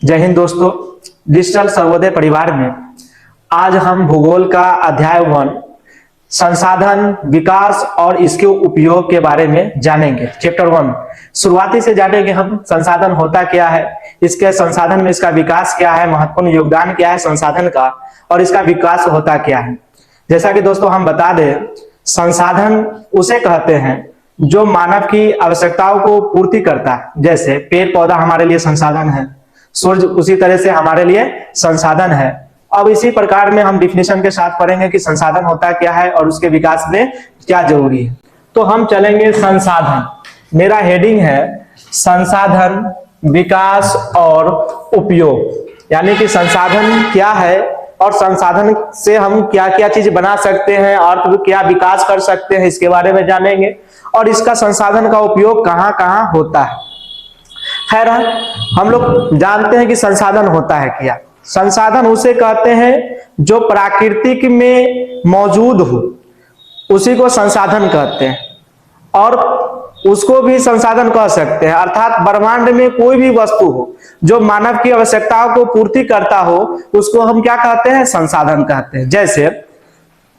जय हिंद दोस्तों। डिजिटल सर्वोदय परिवार में आज हम भूगोल का अध्याय 1 संसाधन विकास और इसके उपयोग के बारे में जानेंगे। चैप्टर 1 शुरुआती से जानेंगे हम संसाधन होता क्या है, इसके संसाधन में इसका विकास क्या है, महत्वपूर्ण योगदान क्या है संसाधन का, और इसका विकास होता क्या है। जैसा कि दोस्तों हम बता दें, संसाधन उसे कहते हैं जो मानव की आवश्यकताओं को पूर्ति करता है। जैसे पेड़ पौधा हमारे लिए संसाधन है, सूर्य उसी तरह से हमारे लिए संसाधन है। अब इसी प्रकार में हम डिफिनेशन के साथ पढ़ेंगे कि संसाधन होता क्या है और उसके विकास में क्या जरूरी है। तो हम चलेंगे संसाधन, मेरा हेडिंग है संसाधन विकास और उपयोग, यानी कि संसाधन क्या है और संसाधन से हम क्या क्या चीज बना सकते हैं और क्या विकास कर सकते हैं, इसके बारे में जानेंगे। और इसका संसाधन का उपयोग कहाँ कहाँ होता है। खैर, हम लोग जानते हैं कि संसाधन होता है क्या। संसाधन उसे कहते हैं जो प्राकृतिक में मौजूद हो, उसी को संसाधन कहते हैं। और उसको भी संसाधन कह सकते हैं, अर्थात ब्रह्मांड में कोई भी वस्तु हो जो मानव की आवश्यकताओं को पूर्ति करता हो, उसको हम क्या कहते हैं, संसाधन कहते हैं। जैसे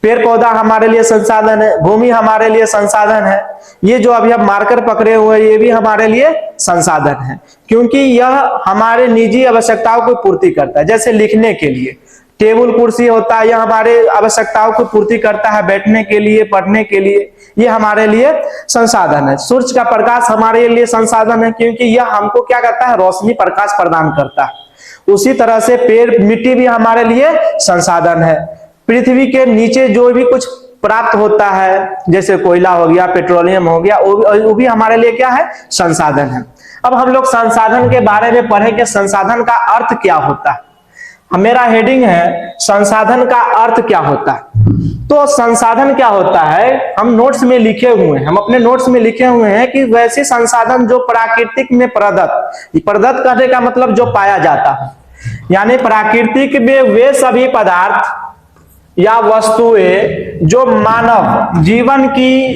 पेड़ पौधा हमारे लिए संसाधन है, भूमि हमारे लिए संसाधन है, ये जो अभी हम मार्कर पकड़े हुए ये भी हमारे लिए संसाधन है, क्योंकि यह हमारे निजी आवश्यकताओं को पूर्ति करता है। जैसे लिखने के लिए टेबल कुर्सी होता है, यह हमारे आवश्यकताओं को पूर्ति करता है, बैठने के लिए, पढ़ने के लिए, ये हमारे लिए संसाधन है। सूर्य का प्रकाश हमारे लिए संसाधन है, क्योंकि यह हमको क्या करता है, रोशनी प्रकाश प्रदान करता है। उसी तरह से पेड़ मिट्टी भी हमारे लिए संसाधन है। पृथ्वी के नीचे जो भी कुछ प्राप्त होता है, जैसे कोयला हो गया, पेट्रोलियम हो गया, वो भी हमारे लिए क्या है, संसाधन है। अब हम लोग संसाधन के बारे में पढ़ें कि संसाधन का अर्थ क्या होता है। मेरा हेडिंग है संसाधन का अर्थ क्या होता है। तो संसाधन क्या होता है, हम नोट्स में लिखे हुए हैं, हम अपने नोट्स में लिखे हुए हैं कि वैसे संसाधन जो प्राकृतिक में प्रदत्त करने का मतलब जो पाया जाता है, यानी प्राकृतिक में वे सभी पदार्थ या वस्तुएं जो मानव जीवन की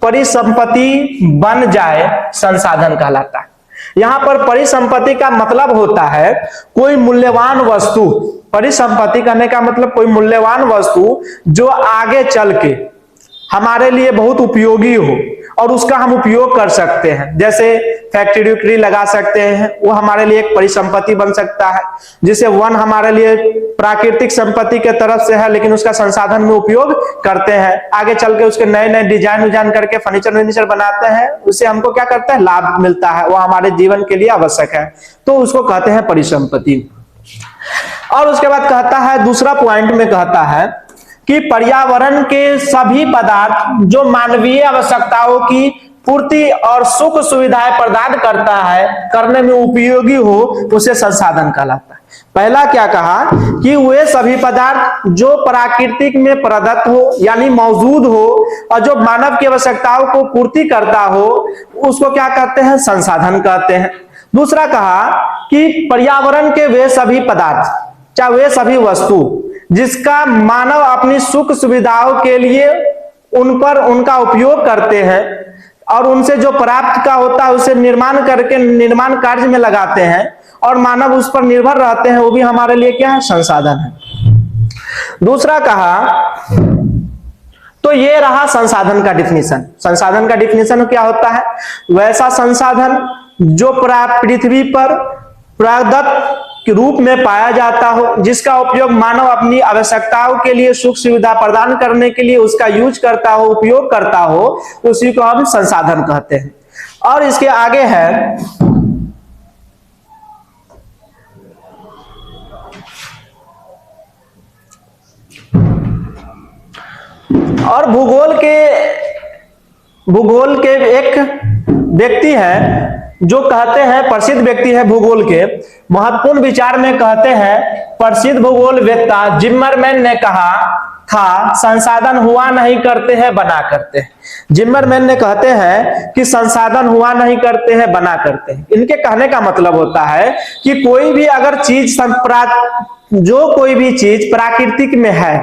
परिसंपत्ति बन जाए, संसाधन कहलाता है। यहां पर परिसंपत्ति का मतलब होता है कोई मूल्यवान वस्तु। परिसंपत्ति करने का मतलब कोई मूल्यवान वस्तु जो आगे चल के हमारे लिए बहुत उपयोगी हो और उसका हम उपयोग कर सकते हैं। जैसे फैक्ट्री उक्ट्री लगा सकते हैं, वो हमारे लिए एक परिसंपत्ति बन सकता है। जिसे वन हमारे लिए प्राकृतिक संपत्ति के तरफ से है, लेकिन उसका संसाधन में उपयोग करते हैं। आगे चल के उसके नए नए डिजाइन करके फर्नीचर बनाते हैं, उससे हमको क्या करता है, लाभ मिलता है, वो हमारे जीवन के लिए आवश्यक है, तो उसको कहते हैं परिसंपत्ति। और उसके बाद कहता है, दूसरा पॉइंट में कहता है कि पर्यावरण के सभी पदार्थ जो मानवीय आवश्यकताओं की पूर्ति और सुख सुविधाएं प्रदान करता है, करने में उपयोगी हो, उसे संसाधन कहलाता है। पहला क्या कहा कि वे सभी पदार्थ जो प्राकृतिक में प्रदत्त हो, यानी मौजूद हो, और जो मानव की आवश्यकताओं को पूर्ति करता हो, उसको क्या कहते हैं, संसाधन कहते हैं। दूसरा कहा कि पर्यावरण के वे सभी पदार्थ, चाहे वे सभी वस्तु जिसका मानव अपनी सुख सुविधाओं के लिए उन पर उनका उपयोग करते हैं और उनसे जो प्राप्त का होता है उसे निर्माण करके निर्माण कार्य में लगाते हैं और मानव उस पर निर्भर रहते हैं, वो भी हमारे लिए क्या है, संसाधन है। दूसरा कहा, तो ये रहा संसाधन का डिफिनीशन। संसाधन का डिफिनीशन क्या होता है, वैसा संसाधन जो पृथ्वी पर प्रदत्त के रूप में पाया जाता हो, जिसका उपयोग मानव अपनी आवश्यकताओं के लिए सुख सुविधा प्रदान करने के लिए उसका यूज करता हो, उपयोग करता हो, उसी को हम संसाधन कहते हैं। और इसके आगे है और भूगोल के एक व्यक्ति है जो कहते हैं, प्रसिद्ध व्यक्ति है भूगोल के, महत्वपूर्ण विचार में कहते हैं, प्रसिद्ध भूगोल वेत्ता जिम्मरमैन ने कहा था, संसाधन हुआ नहीं करते हैं, बना करते हैं। जिम्मरमैन ने कहते हैं कि संसाधन हुआ नहीं करते हैं, बना करते हैं। इनके कहने का मतलब होता है कि कोई भी अगर चीज जो कोई भी चीज प्राकृतिक में है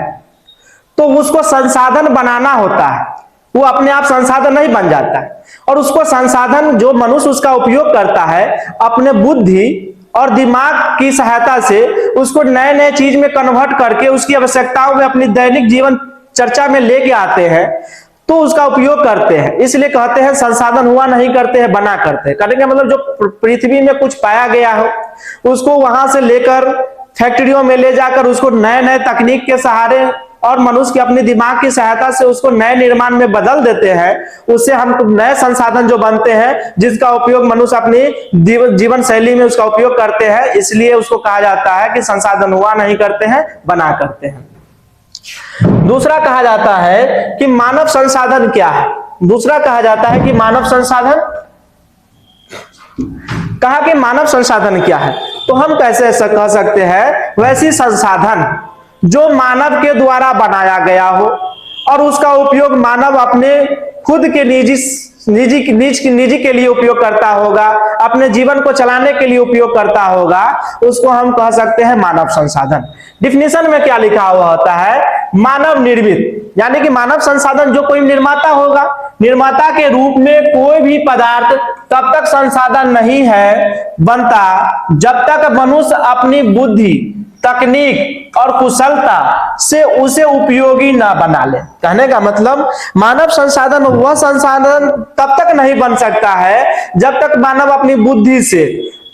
तो उसको संसाधन बनाना होता है, वो अपने आप संसाधन नहीं बन जाता है। और उसको संसाधन जो मनुष्य उसका उपयोग करता है अपने बुद्धि और दिमाग की सहायता से उसको नए नए चीज में कन्वर्ट करके उसकी आवश्यकताओं में अपनी दैनिक जीवन चर्चा में लेके आते हैं, तो उसका उपयोग करते हैं। इसलिए कहते हैं संसाधन हुआ नहीं करते हैं, बना करते हैं। कहने का मतलब जो पृथ्वी में कुछ पाया गया हो उसको वहां से लेकर फैक्ट्रियों में ले जाकर उसको नए नए तकनीक के सहारे और मनुष्य के अपने दिमाग की सहायता से उसको नए निर्माण में बदल देते हैं। उससे हम नए संसाधन जो बनते हैं जिसका उपयोग मनुष्य अपनी जीवन शैली में उसका उपयोग करते हैं। इसलिए उसको कहा जाता है कि संसाधन हुआ नहीं करते हैं, बना करते हैं। दूसरा कहा जाता है कि मानव संसाधन क्या है। दूसरा कहा जाता है कि मानव संसाधन, कहा कि मानव संसाधन क्या है, तो हम कैसे कह सकते हैं वैसी संसाधन जो मानव के द्वारा बनाया गया हो और उसका उपयोग मानव अपने खुद के निजी के लिए उपयोग करता होगा, अपने जीवन को चलाने के लिए उपयोग करता होगा, उसको हम कह सकते हैं मानव संसाधन। डिफिनेशन में क्या लिखा हुआ होता है, मानव निर्मित, यानी कि मानव संसाधन जो कोई निर्माता होगा, निर्माता के रूप में कोई भी पदार्थ तब तक संसाधन नहीं है बनता जब तक मनुष्य अपनी बुद्धि, तकनीक और कुशलता से उसे उपयोगी ना बना ले। कहने का मतलब मानव संसाधन वह संसाधन तब तक नहीं बन सकता है जब तक मानव अपनी बुद्धि से,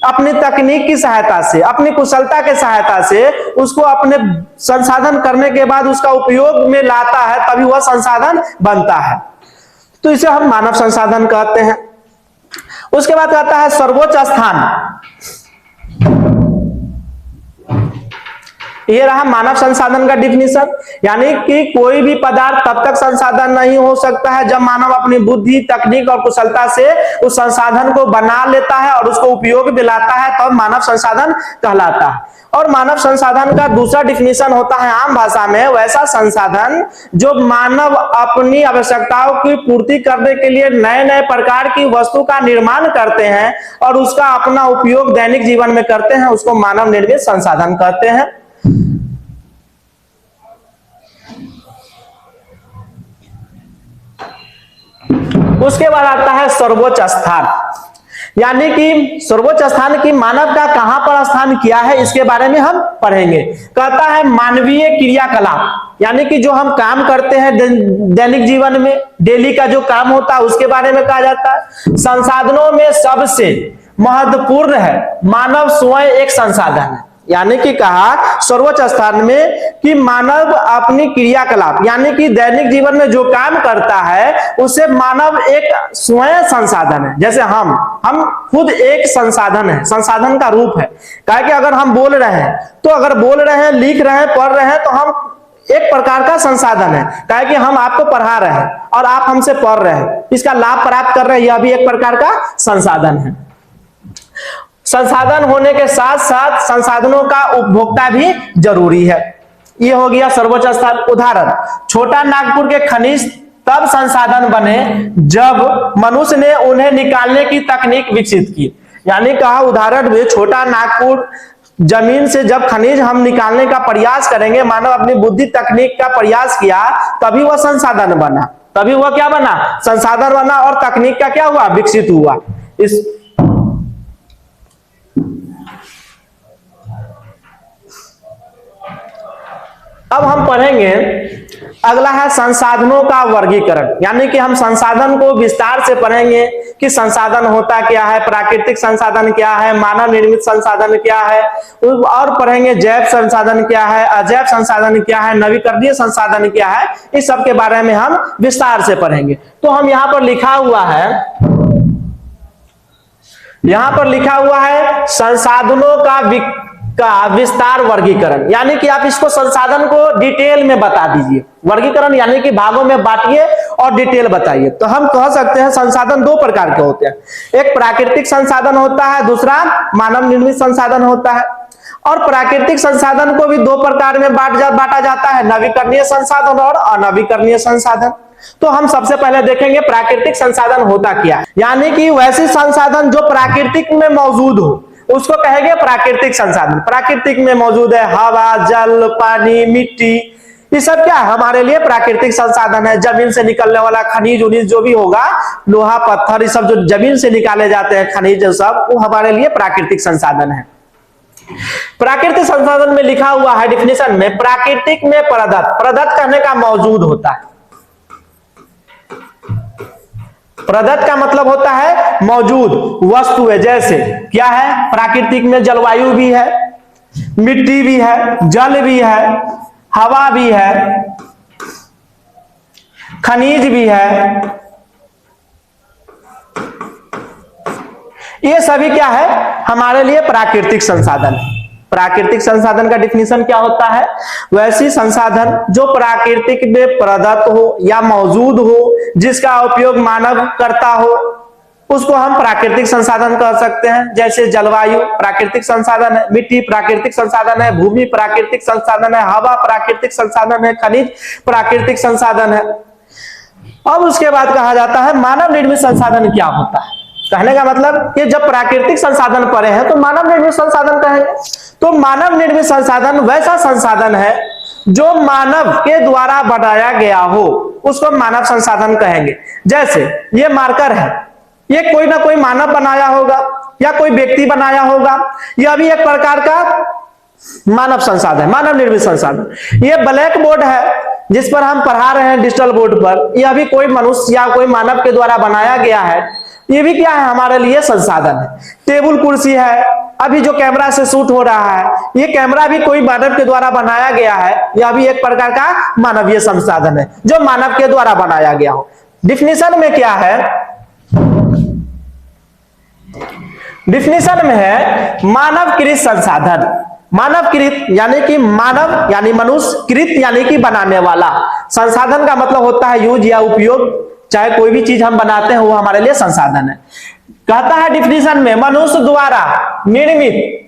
अपनी तकनीक की सहायता से, अपनी कुशलता के सहायता से उसको अपने संसाधन करने के बाद उसका उपयोग में लाता है, तभी वह संसाधन बनता है। तो इसे हम मानव संसाधन कहते हैं। उसके बाद आता है सर्वोच्च स्थान। ये रहा मानव संसाधन का डिफिनीशन, यानी कि कोई भी पदार्थ तब तक संसाधन नहीं हो सकता है जब मानव अपनी बुद्धि, तकनीक और कुशलता से उस संसाधन को बना लेता है और उसको उपयोग में लाता है, तब मानव संसाधन कहलाता है। और मानव संसाधन का दूसरा डिफिनीशन होता है आम भाषा में वैसा संसाधन जो मानव अपनी आवश्यकताओं की पूर्ति करने के लिए नए नए प्रकार की वस्तु का निर्माण करते हैं और उसका अपना उपयोग दैनिक जीवन में करते हैं, उसको मानव निर्मित संसाधन कहते हैं। उसके बाद आता है सर्वोच्च स्थान, यानी कि सर्वोच्च स्थान की मानव का कहां पर स्थान किया है इसके बारे में हम पढ़ेंगे। कहता है मानवीय क्रियाकलाप, यानी कि जो हम काम करते हैं दैनिक जीवन में, डेली का जो काम होता है उसके बारे में कहा जाता है। संसाधनों में सबसे महत्वपूर्ण है मानव स्वयं एक संसाधन है, यानी कि कहा सर्वोच्च स्थान में कि मानव अपनी क्रियाकलाप, यानी कि दैनिक जीवन में जो काम करता है उसे मानव एक स्वयं संसाधन है। जैसे हम खुद एक संसाधन है, संसाधन का रूप है। कहा कि अगर हम बोल रहे हैं तो अगर बोल रहे हैं, लिख रहे हैं, पढ़ रहे हैं तो हम एक प्रकार का संसाधन है। कहा कि हम आपको पढ़ा रहे हैं और आप हमसे पढ़ रहे हैं, इसका लाभ प्राप्त कर रहे हैं, यह भी एक प्रकार का संसाधन है। संसाधन होने के साथ साथ संसाधनों का उपभोक्ता भी जरूरी है। यह हो गया सर्वोच्च स्थान। उदाहरण, छोटा नागपुर के खनिज तब संसाधन बने जब मनुष्य ने उन्हें निकालने की तकनीक विकसित की। यानी कहा उदाहरण में छोटा नागपुर जमीन से जब खनिज हम निकालने का प्रयास करेंगे, मानव अपनी बुद्धि तकनीक का प्रयास किया, तभी वह संसाधन बना, तभी वह क्या बना, संसाधन बना और तकनीक का क्या हुआ, विकसित हुआ। इस अब हम पढ़ेंगे, अगला है संसाधनों का वर्गीकरण, यानी कि हम संसाधन को विस्तार से पढ़ेंगे कि संसाधन होता क्या है, प्राकृतिक संसाधन क्या है, मानव निर्मित संसाधन क्या है, और पढ़ेंगे जैव संसाधन क्या है, अजैव संसाधन क्या है, नवीकरणीय संसाधन क्या है। इस सब के बारे में हम विस्तार से पढ़ेंगे। तो हम यहां पर लिखा हुआ है संसाधनों का विस्तार वर्गीकरण, यानी कि आप इसको संसाधन को डिटेल में बता दीजिए। वर्गीकरण यानी कि भागों में बांटिए और डिटेल बताइए। तो हम कह सकते हैं संसाधन दो प्रकार के होते हैं, एक प्राकृतिक संसाधन होता है, दूसरा मानव निर्मित संसाधन होता है। और प्राकृतिक संसाधन को भी दो प्रकार में बांटा जाता है, नवीकरणीय संसाधन और अनवीकरणीय संसाधन। तो हम सबसे पहले देखेंगे प्राकृतिक संसाधन होता क्या है, यानी कि वैसे संसाधन जो प्राकृतिक में मौजूद हो उसको कहेंगे प्राकृतिक संसाधन। प्राकृतिक में मौजूद है हवा, जल, पानी, मिट्टी, ये सब क्या है हमारे लिए प्राकृतिक संसाधन है। जमीन से निकलने वाला खनिज उनिज जो भी होगा, लोहा पत्थर, ये सब जो जमीन से निकाले जाते हैं खनिज सब, वो हमारे लिए प्राकृतिक संसाधन है। प्राकृतिक संसाधन में लिखा हुआ है डिफिनेशन में, प्राकृतिक में प्रदत्त, प्रदत्त कहने का मौजूद होता है। प्रदत्त का मतलब होता है मौजूद वस्तु है। जैसे क्या है, प्राकृतिक में जलवायु भी है, मिट्टी भी है, जल भी है, हवा भी है, खनिज भी है। ये सभी क्या है हमारे लिए प्राकृतिक संसाधन। प्राकृतिक संसाधन का डिफिनेशन क्या होता है, वैसी संसाधन जो प्राकृतिक में प्रदत्त हो या मौजूद हो, जिसका उपयोग मानव करता हो, उसको हम प्राकृतिक संसाधन कह सकते हैं। जैसे जलवायु प्राकृतिक संसाधन है, मिट्टी प्राकृतिक संसाधन है, भूमि प्राकृतिक संसाधन है, हवा प्राकृतिक संसाधन है, खनिज प्राकृतिक संसाधन है। अब उसके बाद कहा जाता है मानव निर्मित संसाधन क्या होता है। कहने का मतलब कि जब प्राकृतिक संसाधन पढ़े हैं तो मानव निर्मित संसाधन कहेंगे। तो मानव निर्मित संसाधन वैसा संसाधन है जो मानव के द्वारा बनाया गया हो, उसको मानव संसाधन कहेंगे। जैसे ये मार्कर है, ये कोई ना कोई मानव बनाया होगा या कोई व्यक्ति बनाया होगा, यह भी एक प्रकार का मानव संसाधन, मानव निर्मित संसाधन। ये ब्लैक बोर्ड है जिस पर हम पढ़ा रहे हैं डिजिटल बोर्ड पर, यह भी कोई मनुष्य या कोई मानव के द्वारा बनाया गया है, ये भी क्या है हमारे लिए संसाधन है। टेबल कुर्सी है, अभी जो कैमरा से शूट हो रहा है, ये कैमरा भी कोई मानव के द्वारा बनाया गया है, यह भी एक प्रकार का मानवीय संसाधन है जो मानव के द्वारा बनाया गया हो। डिफिनेशन में क्या है, डिफिनेशन में है मानवकृत संसाधन। मानवकृत यानी कि मानव यानी मनुष्य, कृत यानी कि बनाने वाला। संसाधन का मतलब होता है यूज या उपयोग, चाहे कोई भी चीज हम बनाते हैं वो हमारे लिए संसाधन है। कहता है डिफिनेशन में मनुष्य द्वारा निर्मित,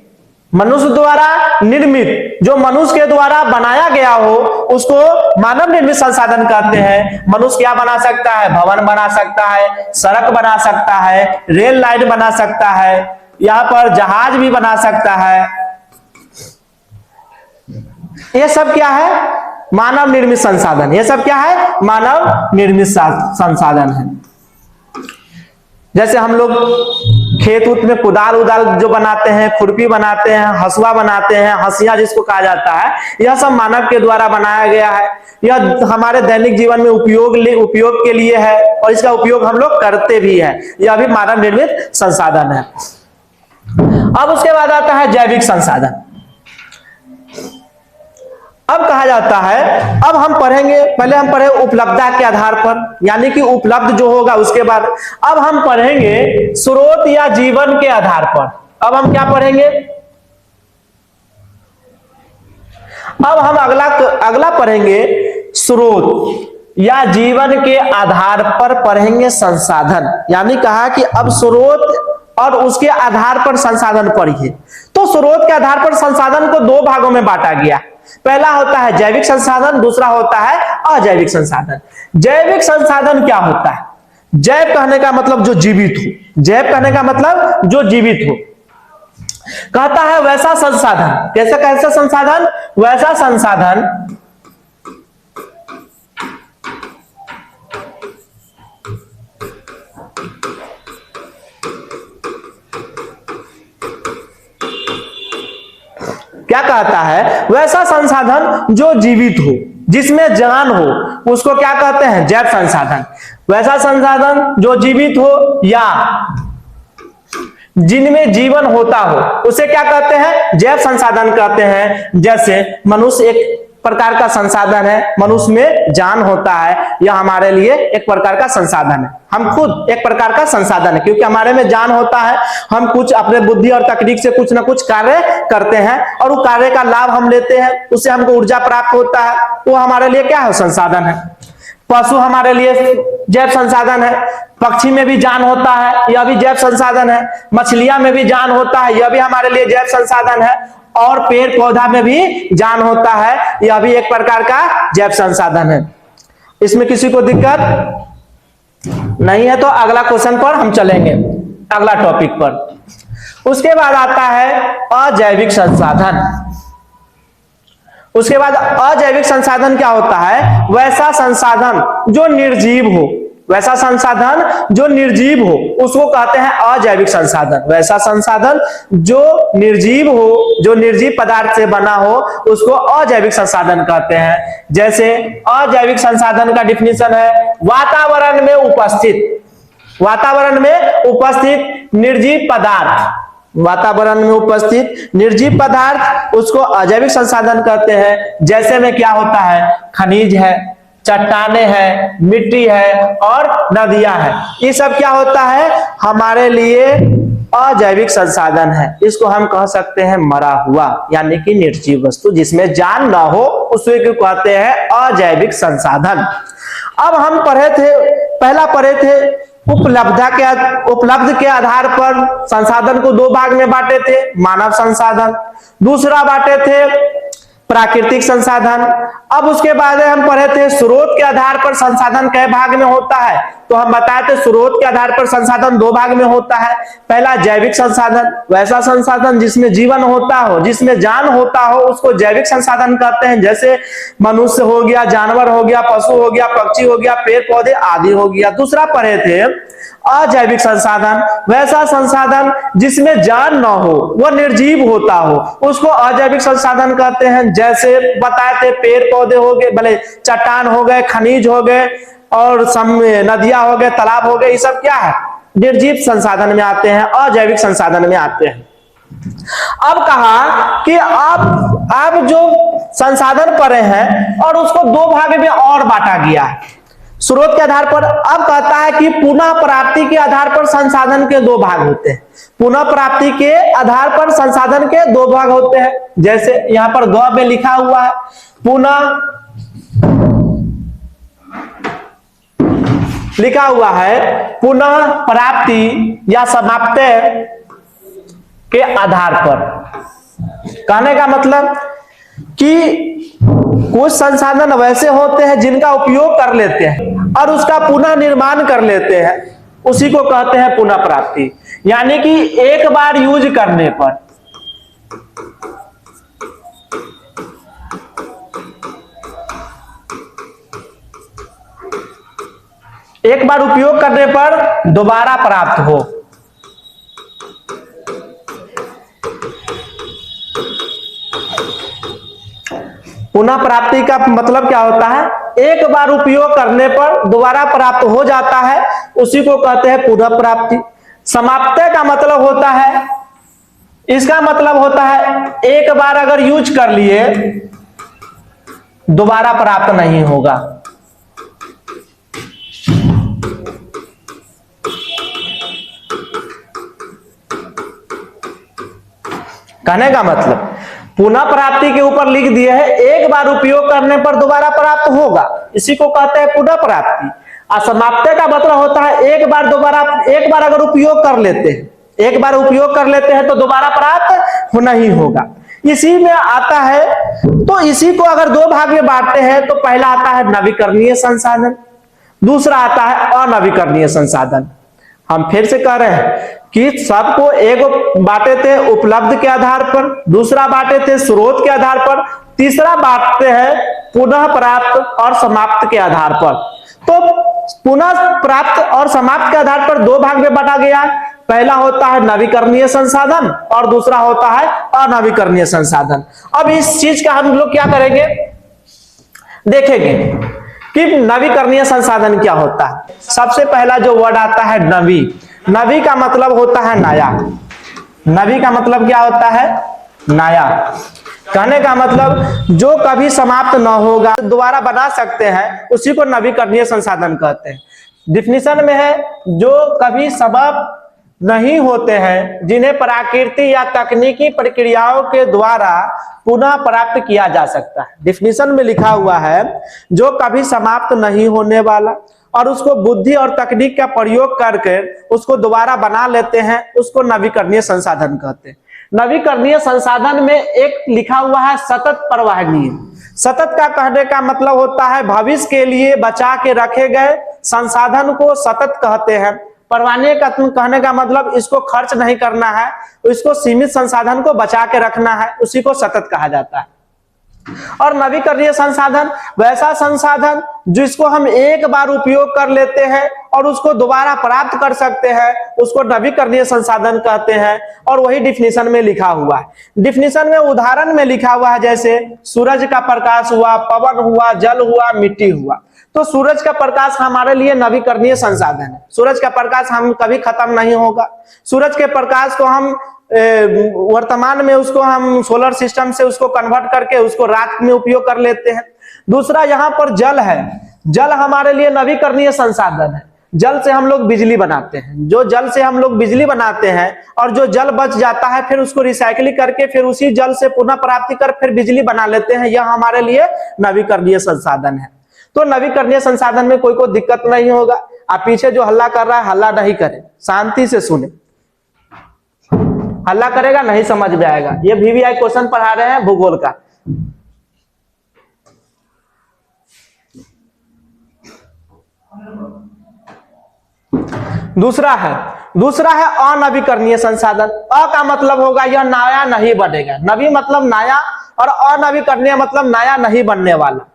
मनुष्य द्वारा निर्मित, जो मनुष्य के द्वारा बनाया गया हो उसको मानव निर्मित संसाधन कहते हैं। मनुष्य क्या बना सकता है, भवन बना सकता है, सड़क बना सकता है, रेल लाइन बना सकता है, यहाँ पर जहाज भी बना सकता है। ये सब क्या है मानव निर्मित संसाधन। ये सब क्या है मानव निर्मित संसाधन है। जैसे हम लोग खेत उत में कुदाल उदाल जो बनाते हैं, खुरपी बनाते हैं, हसुआ बनाते हैं, हंसिया जिसको कहा जाता है, यह सब मानव के द्वारा बनाया गया है। यह हमारे दैनिक जीवन में उपयोग के लिए है और इसका उपयोग हम लोग करते भी हैं। यह भी मानव निर्मित संसाधन है। अब उसके बाद आता है जैविक संसाधन। अब कहा जाता है, अब हम पढ़ेंगे, पहले हम पढ़े उपलब्धता के आधार पर, यानी कि उपलब्ध जो होगा उसके बाद अब हम पढ़ेंगे स्रोत या जीवन के आधार पर। अब हम क्या पढ़ेंगे, अब हम अगला पढ़ेंगे स्रोत या जीवन के आधार पर पढ़ेंगे संसाधन। यानी कहा कि अब स्रोत और उसके आधार पर संसाधन पढ़िए। तो स्रोत के आधार पर संसाधन को दो भागों में बांटा गया। पहला होता है जैविक संसाधन, दूसरा होता है अजैविक संसाधन। जैविक संसाधन क्या होता है, जैव कहने का मतलब जो जीवित हो, जैव कहने का मतलब जो जीवित हो। कहता है वैसा संसाधन, कैसा कैसा संसाधन, वैसा संसाधन क्या कहता है, वैसा संसाधन जो जीवित हो, जिसमें जान हो, उसको क्या कहते हैं जैव संसाधन। वैसा संसाधन जो जीवित हो या जिनमें जीवन होता हो उसे क्या कहते हैं जैव संसाधन कहते हैं। जैसे मनुष्य एक प्रकार का संसाधन है, मनुष्य में जान होता है, यह हमारे लिए एक प्रकार का संसाधन है। हम खुद एक प्रकार का संसाधन है, क्योंकि हमारे में जान होता है, हम कुछ अपने बुद्धि और तकनीक से कुछ ना कुछ कार्य करते हैं और वो कार्य का लाभ हम लेते हैं, उससे हमको ऊर्जा प्राप्त होता है, वो हमारे लिए क्या है संसाधन है। पशु हमारे लिए जैव संसाधन है, पक्षी में भी जान होता है, यह भी जैव संसाधन है। मछलियां में भी जान होता है, यह भी हमारे लिए जैव संसाधन है। और पेड़ पौधा में भी जान होता है, यह भी एक प्रकार का जैव संसाधन है। इसमें किसी को दिक्कत नहीं है तो अगला क्वेश्चन पर हम चलेंगे, अगला टॉपिक पर। उसके बाद आता है अजैविक संसाधन। उसके बाद अजैविक संसाधन क्या होता है, वैसा संसाधन जो निर्जीव हो, वैसा संसाधन जो निर्जीव हो उसको कहते हैं अजैविक संसाधन। वैसा संसाधन जो निर्जीव हो, जो निर्जीव पदार्थ से बना हो, उसको अजैविक संसाधन कहते हैं। जैसे अजैविक संसाधन का डिफिनीशन है वातावरण में उपस्थित निर्जीव पदार्थ, वातावरण में उपस्थित निर्जीव पदार्थ उसको अजैविक संसाधन कहते हैं। जैसे में क्या होता है, खनिज है, चट्टाने हैं, मिट्टी है और नदियां हैं, ये सब क्या होता है, हमारे लिए अजैविक संसाधन है। इसको हम कह सकते हैं मरा हुआ, यानी कि निर्जीव वस्तु जिसमें जान ना हो, उसे क्यों कहते हैं अजैविक संसाधन। अब हम पहला पढ़े थे उपलब्ध के आधार पर संसाधन को दो भाग में बांटे थे, मानव संसाधन, दूसरा बांटे थे प्राकृतिक संसाधन। अब उसके बाद हम पढ़े थे स्रोत के आधार पर संसाधन कई भाग में होता है, तो हम बताए थे स्रोत के आधार पर संसाधन दो भाग में होता है। पहला जैविक संसाधन, वैसा संसाधन जिसमें जीवन होता हो, जिसमें जान होता हो, उसको जैविक संसाधन कहते हैं। जैसे मनुष्य हो गया, जानवर हो गया, पशु हो गया, पक्षी हो गया, पेड़ पौधे आदि हो गया। दूसरा पढ़े थे अजैविक संसाधन, वैसा संसाधन जिसमें जान न हो, वह निर्जीव होता हो, उसको अजैविक संसाधन कहते हैं। जैसे बताए थे पेड़ पौधे हो गए, भले चट्टान हो गए, खनिज हो गए और नदियां हो गए, तालाब हो गए, ये सब क्या है, निर्जीव संसाधन में आते हैं, अजैविक संसाधन में आते हैं। अब कहा कि आप जो संसाधन पढ़े हैं और उसको दो भाग में और बांटा गया है स्रोत के आधार पर। अब कहता है कि पुनः प्राप्ति के आधार पर संसाधन के दो भाग होते हैं। पुनः प्राप्ति के आधार पर संसाधन के दो भाग होते हैं। जैसे यहां पर ग में लिखा हुआ है पुनः, लिखा हुआ है पुनः प्राप्ति या समाप्त के आधार पर। कहने का मतलब कि कुछ संसाधन वैसे होते हैं जिनका उपयोग कर लेते हैं और उसका पुनः निर्माण कर लेते हैं, उसी को कहते हैं पुनः प्राप्ति। यानी कि एक बार यूज करने पर, एक बार उपयोग करने पर दोबारा प्राप्त हो। पुनः प्राप्ति का मतलब क्या होता है, एक बार उपयोग करने पर दोबारा प्राप्त हो जाता है, उसी को कहते हैं पुनः प्राप्ति। समाप्त का मतलब होता है, इसका मतलब होता है एक बार अगर यूज कर लिए दोबारा प्राप्त नहीं होगा। कहने का मतलब पुनः प्राप्ति के ऊपर लिख दिए है एक बार उपयोग करने पर दोबारा प्राप्त होगा, इसी को कहते हैं पुनः प्राप्ति। असमाप्त का मतलब होता है एक बार अगर उपयोग कर लेते हैं, एक बार उपयोग कर लेते हैं तो दोबारा प्राप्त होना ही होगा, इसी में आता है। तो इसी को अगर दो भाग में बांटते हैं तो पहला आता है नवीकरणीय संसाधन, दूसरा आता है अनवीकरणीय संसाधन। हम फिर से कह रहे हैं कि सबको एक बांटे थे उपलब्ध के आधार पर, दूसरा बांटे थे स्रोत के आधार पर, तीसरा बांटते हैं पुनः प्राप्त और समाप्त के आधार पर। तो पुनः प्राप्त और समाप्त के आधार पर दो भाग में बांटा गया। पहला होता है नवीकरणीय संसाधन और दूसरा होता है अनवीकरणीय संसाधन। अब इस चीज का हम लोग क्या करेंगे, देखेंगे कि नवीकरणीय संसाधन क्या होता है। सबसे पहला जो वर्ड आता है नवी, नवी का मतलब होता है नया। नवी का मतलब क्या होता है, नया। कहने का मतलब जो कभी समाप्त न होगा, दोबारा बना सकते हैं, उसी को नवीकरणीय संसाधन कहते हैं। डिफिनीशन में है जो कभी समाप्त नहीं होते हैं, जिन्हें प्राकृतिक या तकनीकी प्रक्रियाओं के द्वारा पुनः प्राप्त किया जा सकता है। डिफिनीशन में लिखा हुआ है जो कभी समाप्त नहीं होने वाला और उसको बुद्धि और तकनीक का प्रयोग करके उसको दोबारा बना लेते हैं, उसको नवीकरणीय संसाधन कहते हैं। नवीकरणीय संसाधन में एक लिखा हुआ है सतत प्रवाहनीय। सतत का कहने का मतलब होता है भविष्य के लिए बचा के रखे गए संसाधन को सतत कहते हैं। परवाने का कहने का मतलब इसको खर्च नहीं करना है, इसको सीमित संसाधन को बचा के रखना है, उसी को सतत कहा जाता है। और नवीकरणीय संसाधन वैसा संसाधन जिसको हम एक बार उपयोग कर लेते हैं और उसको दोबारा प्राप्त कर सकते हैं, उसको नवीकरणीय संसाधन कहते हैं। और वही डिफिनीशन में लिखा हुआ है। डिफिनीशन में उदाहरण में लिखा हुआ है, जैसे सूरज का प्रकाश हुआ, पवन हुआ, जल हुआ, मिट्टी हुआ। तो सूरज का प्रकाश हमारे लिए नवीकरणीय संसाधन है। सूरज का प्रकाश हम कभी खत्म नहीं होगा। सूरज के प्रकाश को हम वर्तमान में उसको हम सोलर सिस्टम से उसको कन्वर्ट करके उसको रात में उपयोग कर लेते हैं। दूसरा यहाँ पर जल है। जल हमारे लिए नवीकरणीय संसाधन है। जल से हम लोग बिजली बनाते हैं। जो जल से हम लोग बिजली बनाते हैं और जो जल बच जाता है फिर उसको रिसाइकलिंग करके फिर उसी जल से पुनः प्राप्ति कर फिर बिजली बना लेते हैं। यह हमारे लिए नवीकरणीय संसाधन है। तो नवीकरणीय संसाधन में कोई दिक्कत नहीं होगा। आप पीछे जो हल्ला कर रहा है हल्ला नहीं करे, शांति से सुने। हल्ला करेगा नहीं समझ में आएगा। ये VVI क्वेश्चन पढ़ा रहे हैं भूगोल का। दूसरा है अनवीकरणीय संसाधन। अ का मतलब होगा यह नया नहीं बनेगा। नवी मतलब नया और अनवीकरणीय मतलब नया नहीं बनने वाला।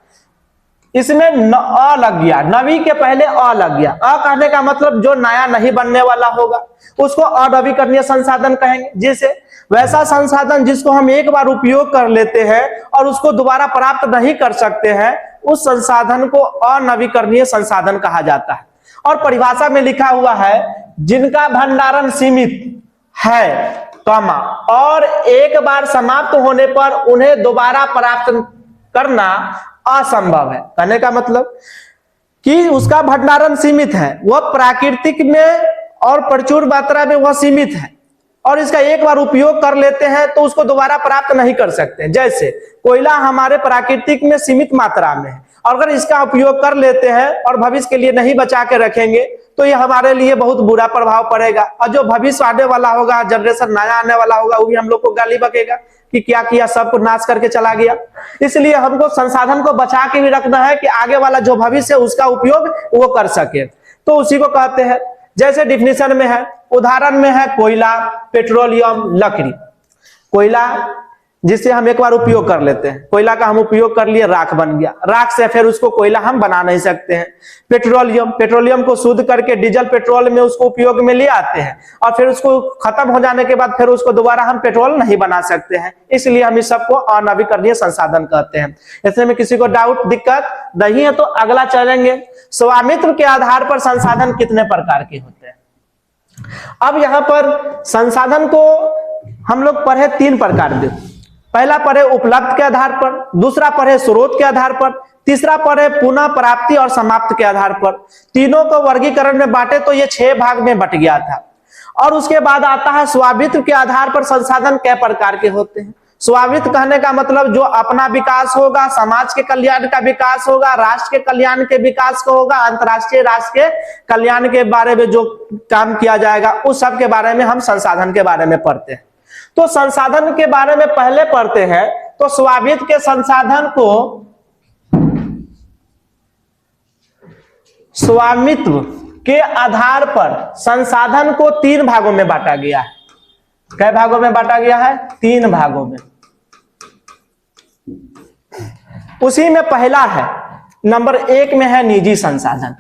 इसमें अ लग गया, नवी के पहले अ लग गया। अ कहने का मतलब जो नया नहीं बनने वाला होगा उसको अनवीकरणीय संसाधन कहेंगे। जैसे वैसा संसाधन जिसको हम एक बार उपयोग कर लेते हैं और उसको दोबारा प्राप्त नहीं कर सकते हैं, उस संसाधन को अनवीकरणीय संसाधन कहा जाता है। और परिभाषा में लिखा हुआ है जिनका भंडारण सीमित है, कमा, और एक बार समाप्त होने पर उन्हें दोबारा प्राप्त करना असंभव है। कहने का मतलब कि उसका भंडारण सीमित है, वह प्राकृतिक में और प्रचुर मात्रा में वह सीमित है और इसका एक बार उपयोग कर लेते हैं तो उसको दोबारा प्राप्त नहीं कर सकते। जैसे कोयला हमारे प्राकृतिक में सीमित मात्रा में है, अगर इसका उपयोग कर लेते हैं और भविष्य के लिए नहीं बचा के रखेंगे तो ये हमारे लिए बहुत बुरा प्रभाव पड़ेगा। और जो भविष्य आने वाला होगा, जनरेशन नया आने वाला होगा, वो भी हम लोग को गाली बकेगा कि क्या किया, सबको नाश करके चला गया। इसलिए हमको संसाधन को बचा के भी रखना है कि आगे वाला जो भविष्य है उसका उपयोग वो कर सके। तो उसी को कहते हैं। जैसे डिफिनीशन में है, उदाहरण में है कोयला, पेट्रोलियम, लकड़ी। कोयला जिससे हम एक बार उपयोग कर लेते हैं, कोयला का हम उपयोग कर लिए, राख बन गया। राख से फिर उसको कोयला हम बना नहीं सकते हैं। पेट्रोलियम को शुद्ध करके डीजल पेट्रोल में उसको उपयोग में ले आते हैं और फिर उसको खत्म हो जाने के बाद फिर उसको दोबारा हम पेट्रोल नहीं बना सकते हैं। इसलिए हम इस सबको अनवीकरणीय संसाधन कहते हैं। ऐसे में किसी को डाउट दिक्कत नहीं है तो अगला चलेंगे। स्वामित्व के आधार पर संसाधन कितने प्रकार के होते हैं। अब यहाँ पर संसाधन को हम लोग पढ़े 3 प्रकार के। पहला पढ़े उपलब्ध के आधार पर, दूसरा पढ़े स्रोत के आधार पर, तीसरा पढ़े पुनः प्राप्ति और समाप्त के आधार पर। तीनों को वर्गीकरण में बांटे तो ये 6 भाग में बट गया था। और उसके बाद आता है स्वामित्व के आधार पर संसाधन कै प्रकार के होते हैं। स्वामित्व कहने का मतलब जो अपना विकास होगा, समाज के कल्याण का विकास होगा, राष्ट्र के कल्याण के विकास का होगा, अंतरराष्ट्रीय राष्ट्र के कल्याण के बारे में जो काम किया जाएगा उस सब के बारे में हम संसाधन के बारे में पढ़ते हैं। तो संसाधन के बारे में पहले पढ़ते हैं। तो स्वामित्व के संसाधन को स्वामित्व के आधार पर संसाधन को 3 भागों में बांटा गया है। कै भागों में बांटा गया है? 3 भागों में। उसी में पहला है, नंबर 1 में है निजी संसाधन।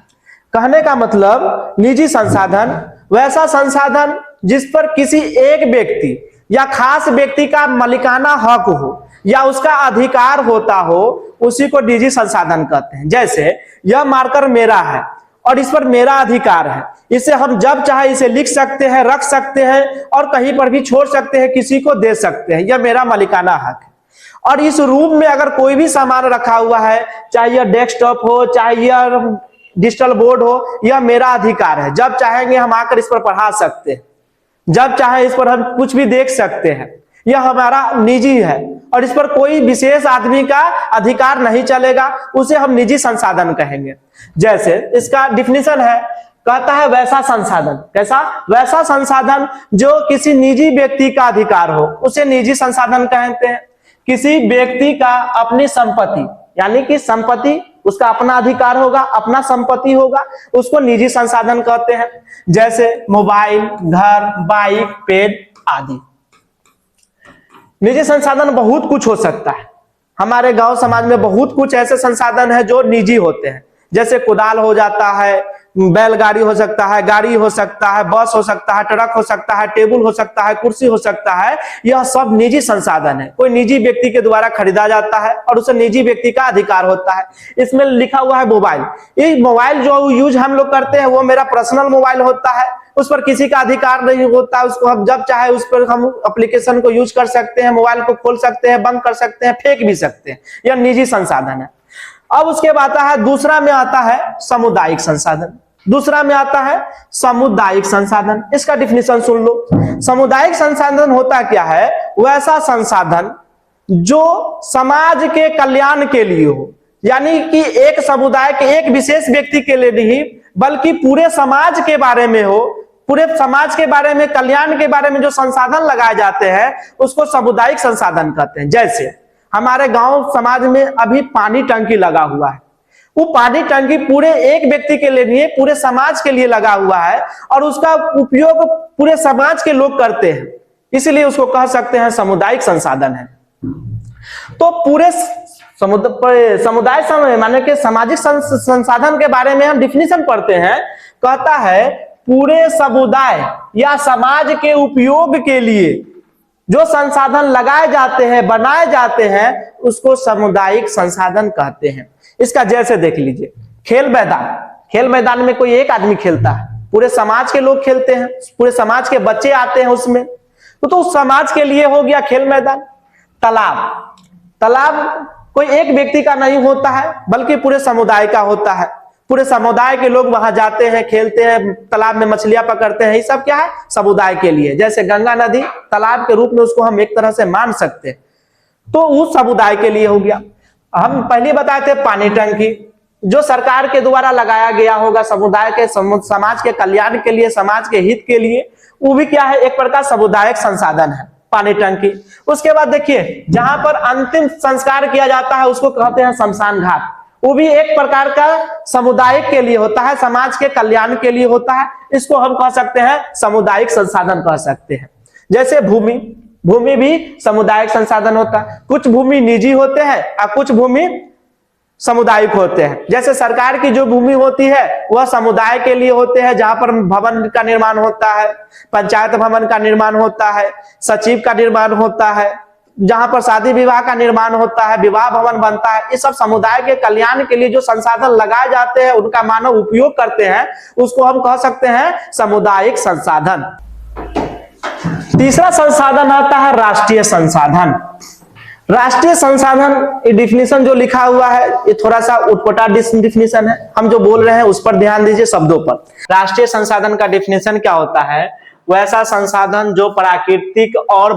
कहने का मतलब निजी संसाधन वैसा संसाधन जिस पर किसी एक व्यक्ति या खास व्यक्ति का मालिकाना हक हो या उसका अधिकार होता हो, उसी को निजी संसाधन कहते हैं। जैसे यह मार्कर मेरा है और इस पर मेरा अधिकार है, इसे हम जब चाहे इसे लिख सकते हैं, रख सकते हैं और कहीं पर भी छोड़ सकते हैं, किसी को दे सकते हैं। यह मेरा मालिकाना हक है। और इस रूम में अगर कोई भी सामान रखा हुआ है, चाहे यह डेस्कटॉप हो, चाहे यह डिजिटल बोर्ड हो, यह मेरा अधिकार है। जब चाहेंगे हम आकर इस पर पढ़ा सकते हैं, जब चाहे इस पर हम कुछ भी देख सकते हैं। यह हमारा निजी है और इस पर कोई विशेष आदमी का अधिकार नहीं चलेगा, उसे हम निजी संसाधन कहेंगे। जैसे इसका डिफिनीशन है, कहता है वैसा संसाधन। कैसा? वैसा संसाधन जो किसी निजी व्यक्ति का अधिकार हो, उसे निजी संसाधन कहते हैं। किसी व्यक्ति का अपनी संपत्ति, यानी कि संपत्ति उसका अपना अधिकार होगा, अपना संपत्ति होगा, उसको निजी संसाधन कहते हैं। जैसे मोबाइल, घर, बाइक, पेड़ आदि। निजी संसाधन बहुत कुछ हो सकता है। हमारे गांव समाज में बहुत कुछ ऐसे संसाधन है जो निजी होते हैं, जैसे कुदाल हो जाता है, बैलगाड़ी हो सकता है, गाड़ी हो सकता है, बस हो सकता है, ट्रक हो सकता है, टेबल हो सकता है, कुर्सी हो सकता है। यह सब निजी संसाधन है, कोई निजी व्यक्ति के द्वारा खरीदा जाता है और उसे निजी व्यक्ति का अधिकार होता है। इसमें लिखा हुआ है मोबाइल। ये मोबाइल जो यूज हम लोग करते हैं वो मेरा पर्सनल मोबाइल होता है, उस पर किसी का अधिकार नहीं होता। उसको हम जब चाहे उस पर हम एप्लीकेशन को यूज कर सकते हैं, मोबाइल को खोल सकते हैं, बंद कर सकते हैं, फेंक भी सकते हैं। यह निजी संसाधन है। अब उसके बाद आता है, दूसरा में आता है सामुदायिक संसाधन। दूसरा में आता है सामुदायिक संसाधन। इसका डिफिनेशन सुन लो। सामुदायिक संसाधन होता क्या है? वैसा संसाधन जो समाज के कल्याण के लिए हो, यानी कि एक समुदाय के एक विशेष व्यक्ति के लिए नहीं बल्कि पूरे समाज के बारे में हो, पूरे समाज के बारे में, कल्याण के बारे में जो संसाधन लगाए जाते हैं उसको सामुदायिक संसाधन कहते हैं। जैसे हमारे गांव समाज में अभी पानी टंकी लगा हुआ है, वो पानी टंकी पूरे एक व्यक्ति के लिए नहीं, पूरे समाज के लिए लगा हुआ है और उसका उपयोग पूरे समाज के लोग करते हैं, इसलिए उसको कह सकते हैं सामुदायिक संसाधन है। तो पूरे समुदाय माने के सामाजिक संसाधन के बारे में हम डिफिनीशन पढ़ते हैं। कहता है पूरे समुदाय या समाज के उपयोग के लिए जो संसाधन लगाए जाते हैं, बनाए जाते हैं, उसको सामुदायिक संसाधन कहते हैं। इसका जैसे देख लीजिए, खेल मैदान। खेल मैदान में कोई एक आदमी खेलता है, पूरे समाज के लोग खेलते हैं, पूरे समाज के बच्चे आते हैं उसमें, तो उस समाज के लिए हो गया खेल मैदान। तालाब, तालाब कोई एक व्यक्ति का नहीं होता है बल्कि पूरे समुदाय का होता है। पूरे समुदाय के लोग वहां जाते हैं, खेलते हैं, तालाब में मछलियां पकड़ते हैं। ये सब क्या है? समुदाय के लिए। जैसे गंगा नदी तालाब के रूप में उसको हम एक तरह से मान सकते हैं, तो उस समुदाय के लिए हो गया। हम पहले बताए थे पानी टंकी, जो सरकार के द्वारा लगाया गया होगा समुदाय के, समाज के कल्याण के लिए, समाज के हित के लिए, वो भी क्या है? एक प्रकार सामुदायिक संसाधन है, पानी टंकी। उसके बाद देखिए, जहां पर अंतिम संस्कार किया जाता है उसको कहते हैं शमशान घाट। वो भी एक प्रकार का समुदाय के लिए होता है, समाज के कल्याण के लिए होता है। इसको हम कह सकते हैं सामुदायिक संसाधन कह सकते हैं। जैसे भूमि, भूमि भी सामुदायिक संसाधन होता है। कुछ भूमि निजी होते हैं और कुछ भूमि सामुदायिक होते हैं। जैसे सरकार की जो भूमि होती है वह समुदाय के लिए होते हैं, जहां पर भवन का निर्माण होता है, पंचायत भवन का निर्माण होता है, सचिव का निर्माण होता है, जहां पर शादी विवाह का निर्माण होता है, विवाह भवन बनता है। ये सब समुदाय के कल्याण के लिए जो संसाधन लगाए जाते हैं, उनका मानव उपयोग करते हैं, उसको हम कह सकते हैं सामुदायिक संसाधन। तीसरा संसाधन आता है राष्ट्रीय संसाधन। राष्ट्रीय संसाधन डिफिनीशन जो लिखा हुआ है ये थोड़ा सा उटपटा डिफिनीशन है, हम जो बोल रहे हैं उस पर ध्यान दीजिए शब्दों पर। राष्ट्रीय संसाधन का डिफिनीशन क्या होता है? वैसा संसाधन जो प्राकृतिक और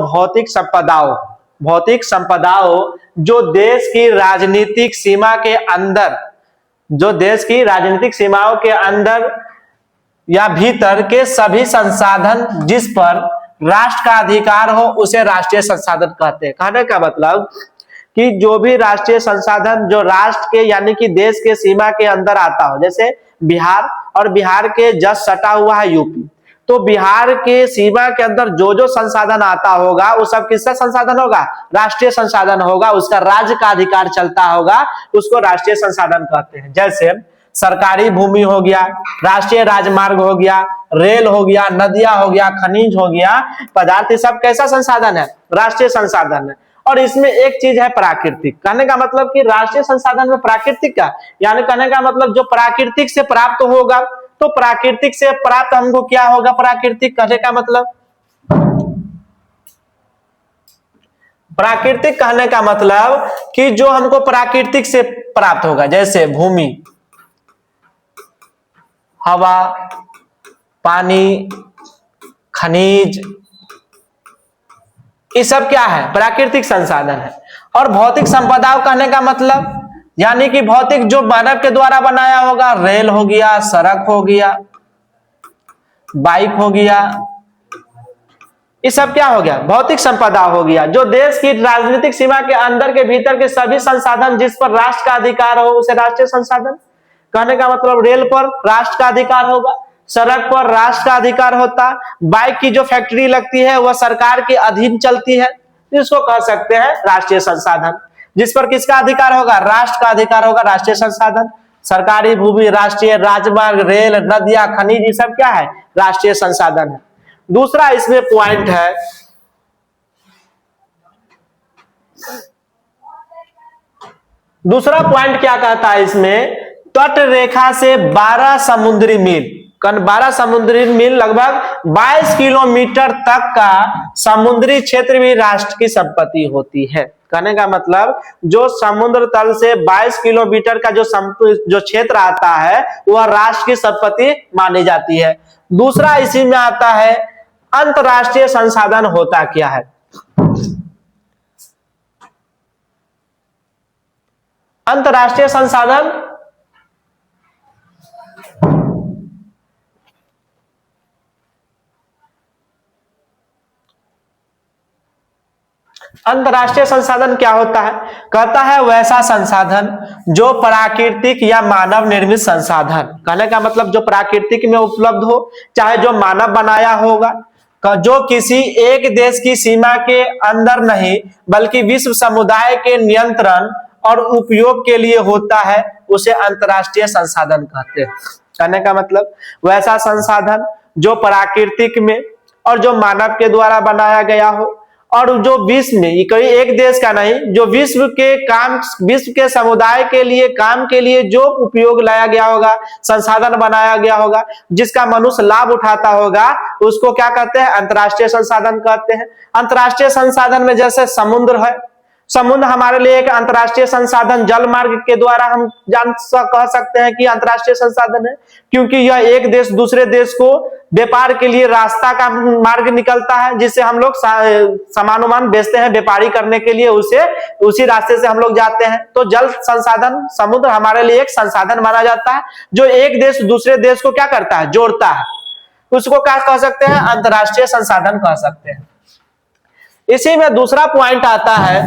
भौतिक संपदाओं जो देश की राजनीतिक सीमा के अंदर, जो देश की राजनीतिक सीमाओं के अंदर या भीतर के सभी संसाधन जिस पर राष्ट्र का अधिकार हो उसे राष्ट्रीय संसाधन कहते हैं। कहने का मतलब कि जो भी राष्ट्रीय संसाधन जो राष्ट्र के यानी कि देश के सीमा के अंदर आता हो, जैसे बिहार, और बिहार के जस्ट सटा हुआ है यूपी, तो बिहार के सीमा के अंदर जो जो संसाधन आता होगा वो सब किसका संसाधन होगा? राष्ट्रीय संसाधन होगा। उसका राज्य का अधिकार चलता होगा, उसको राष्ट्रीय संसाधन कहते हैं। जैसे सरकारी भूमि हो गया, राष्ट्रीय राजमार्ग हो गया, रेल हो गया, नदियां हो गया, खनिज हो गया, पदार्थ, ये सब कैसा संसाधन है? राष्ट्रीय संसाधन है। और इसमें एक चीज है प्राकृतिक। कहने का मतलब कि राष्ट्रीय संसाधन में प्राकृतिक का, यानी कहने का मतलब जो प्राकृतिक से प्राप्त होगा, तो प्राकृतिक से प्राप्त हमको क्या होगा? प्राकृतिक कहने का मतलब, प्राकृतिक कहने का मतलब कि जो हमको प्राकृतिक से प्राप्त होगा, जैसे भूमि, हवा, पानी, खनिज, ये सब क्या है? प्राकृतिक संसाधन है। और भौतिक संपदाओं कहने का मतलब यानी कि भौतिक जो मानव के द्वारा बनाया होगा, रेल हो गया, सड़क हो गया, बाइक हो गया, ये सब क्या हो गया? भौतिक संपदा हो गया। जो देश की राजनीतिक सीमा के अंदर के भीतर के सभी संसाधन जिस पर राष्ट्र का अधिकार हो उसे राष्ट्रीय संसाधन कहने का मतलब, रेल पर राष्ट्र का अधिकार होगा, सड़क पर राष्ट्र का अधिकार होता, बाइक की जो फैक्ट्री लगती है वह सरकार के अधीन चलती है, इसको कह सकते हैं राष्ट्रीय संसाधन। जिस पर किसका अधिकार होगा, राष्ट्र का अधिकार होगा। राष्ट्रीय संसाधन, सरकारी भूमि, राष्ट्रीय राजमार्ग, रेल, नदियां, खनिज, ये सब क्या है, राष्ट्रीय संसाधन है। दूसरा इसमें पॉइंट है, दूसरा पॉइंट क्या कहता है इसमें, तट रेखा से 12 समुद्री मील, 12 समुद्री मील लगभग 22 किलोमीटर तक का समुद्री क्षेत्र भी राष्ट्र की संपत्ति होती है। कहने का मतलब जो समुद्र तल से 22 किलोमीटर का जो क्षेत्र आता है वह राष्ट्र की संपत्ति मानी जाती है। दूसरा इसी में आता है अंतरराष्ट्रीय संसाधन होता क्या है। अंतरराष्ट्रीय संसाधन अंतरराष्ट्रीय संसाधन क्या होता है, कहता है वैसा संसाधन जो प्राकृतिक या मानव निर्मित संसाधन, कहने का मतलब जो प्राकृतिक में उपलब्ध हो, चाहे जो मानव बनाया होगा, जो किसी एक देश की सीमा के अंदर नहीं बल्कि विश्व समुदाय के नियंत्रण और उपयोग के लिए होता है, उसे अंतरराष्ट्रीय संसाधन कहते हैं। कहने का मतलब वैसा संसाधन जो प्राकृतिक में और जो मानव के द्वारा बनाया गया हो, और जो विश्व में, कोई एक देश का नहीं, जो विश्व के समुदाय के लिए काम के लिए जो उपयोग लाया गया होगा, संसाधन बनाया गया होगा, जिसका मनुष्य लाभ उठाता होगा, उसको क्या कहते हैं, अंतरराष्ट्रीय संसाधन कहते हैं। अंतरराष्ट्रीय संसाधन में जैसे समुद्र है, समुद्र हमारे लिए एक अंतरराष्ट्रीय संसाधन, जल मार्ग के द्वारा हम कह सकते हैं कि अंतरराष्ट्रीय संसाधन है, क्योंकि यह एक देश दूसरे देश को व्यापार के लिए रास्ता का मार्ग निकलता है, जिससे हम लोग सामान बेचते हैं, व्यापारी करने के लिए उसी रास्ते से हम लोग जाते हैं। तो जल संसाधन, समुद्र हमारे लिए एक संसाधन माना जाता है, जो एक देश दूसरे देश को क्या करता है, जोड़ता है। उसको क्या कह सकते हैं, अंतरराष्ट्रीय संसाधन कह सकते हैं। इसी में दूसरा पॉइंट आता है,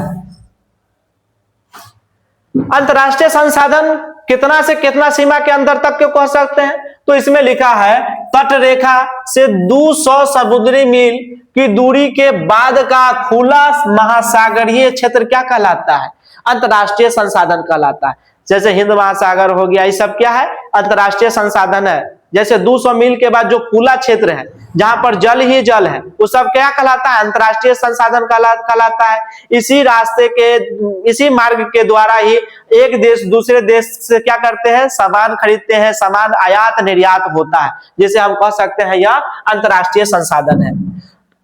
अंतरराष्ट्रीय संसाधन कितना से कितना सीमा के अंदर तक के कह सकते हैं, तो इसमें लिखा है तट रेखा से 200 समुद्री मील की दूरी के बाद का खुला महासागरीय क्षेत्र क्या कहलाता है, अंतरराष्ट्रीय संसाधन कहलाता है। जैसे हिंद महासागर हो गया, ये सब क्या है, अंतरराष्ट्रीय संसाधन है। जैसे 200 मील के बाद जो खुला क्षेत्र है जहां पर जल ही जल है, वो सब क्या कहलाता है, अंतरराष्ट्रीय संसाधन कहलाता है। इसी रास्ते के, इसी मार्ग के द्वारा ही एक देश दूसरे देश से क्या करते हैं, सामान खरीदते हैं, सामान आयात निर्यात होता है, जिसे हम कह सकते हैं यह अंतरराष्ट्रीय संसाधन है।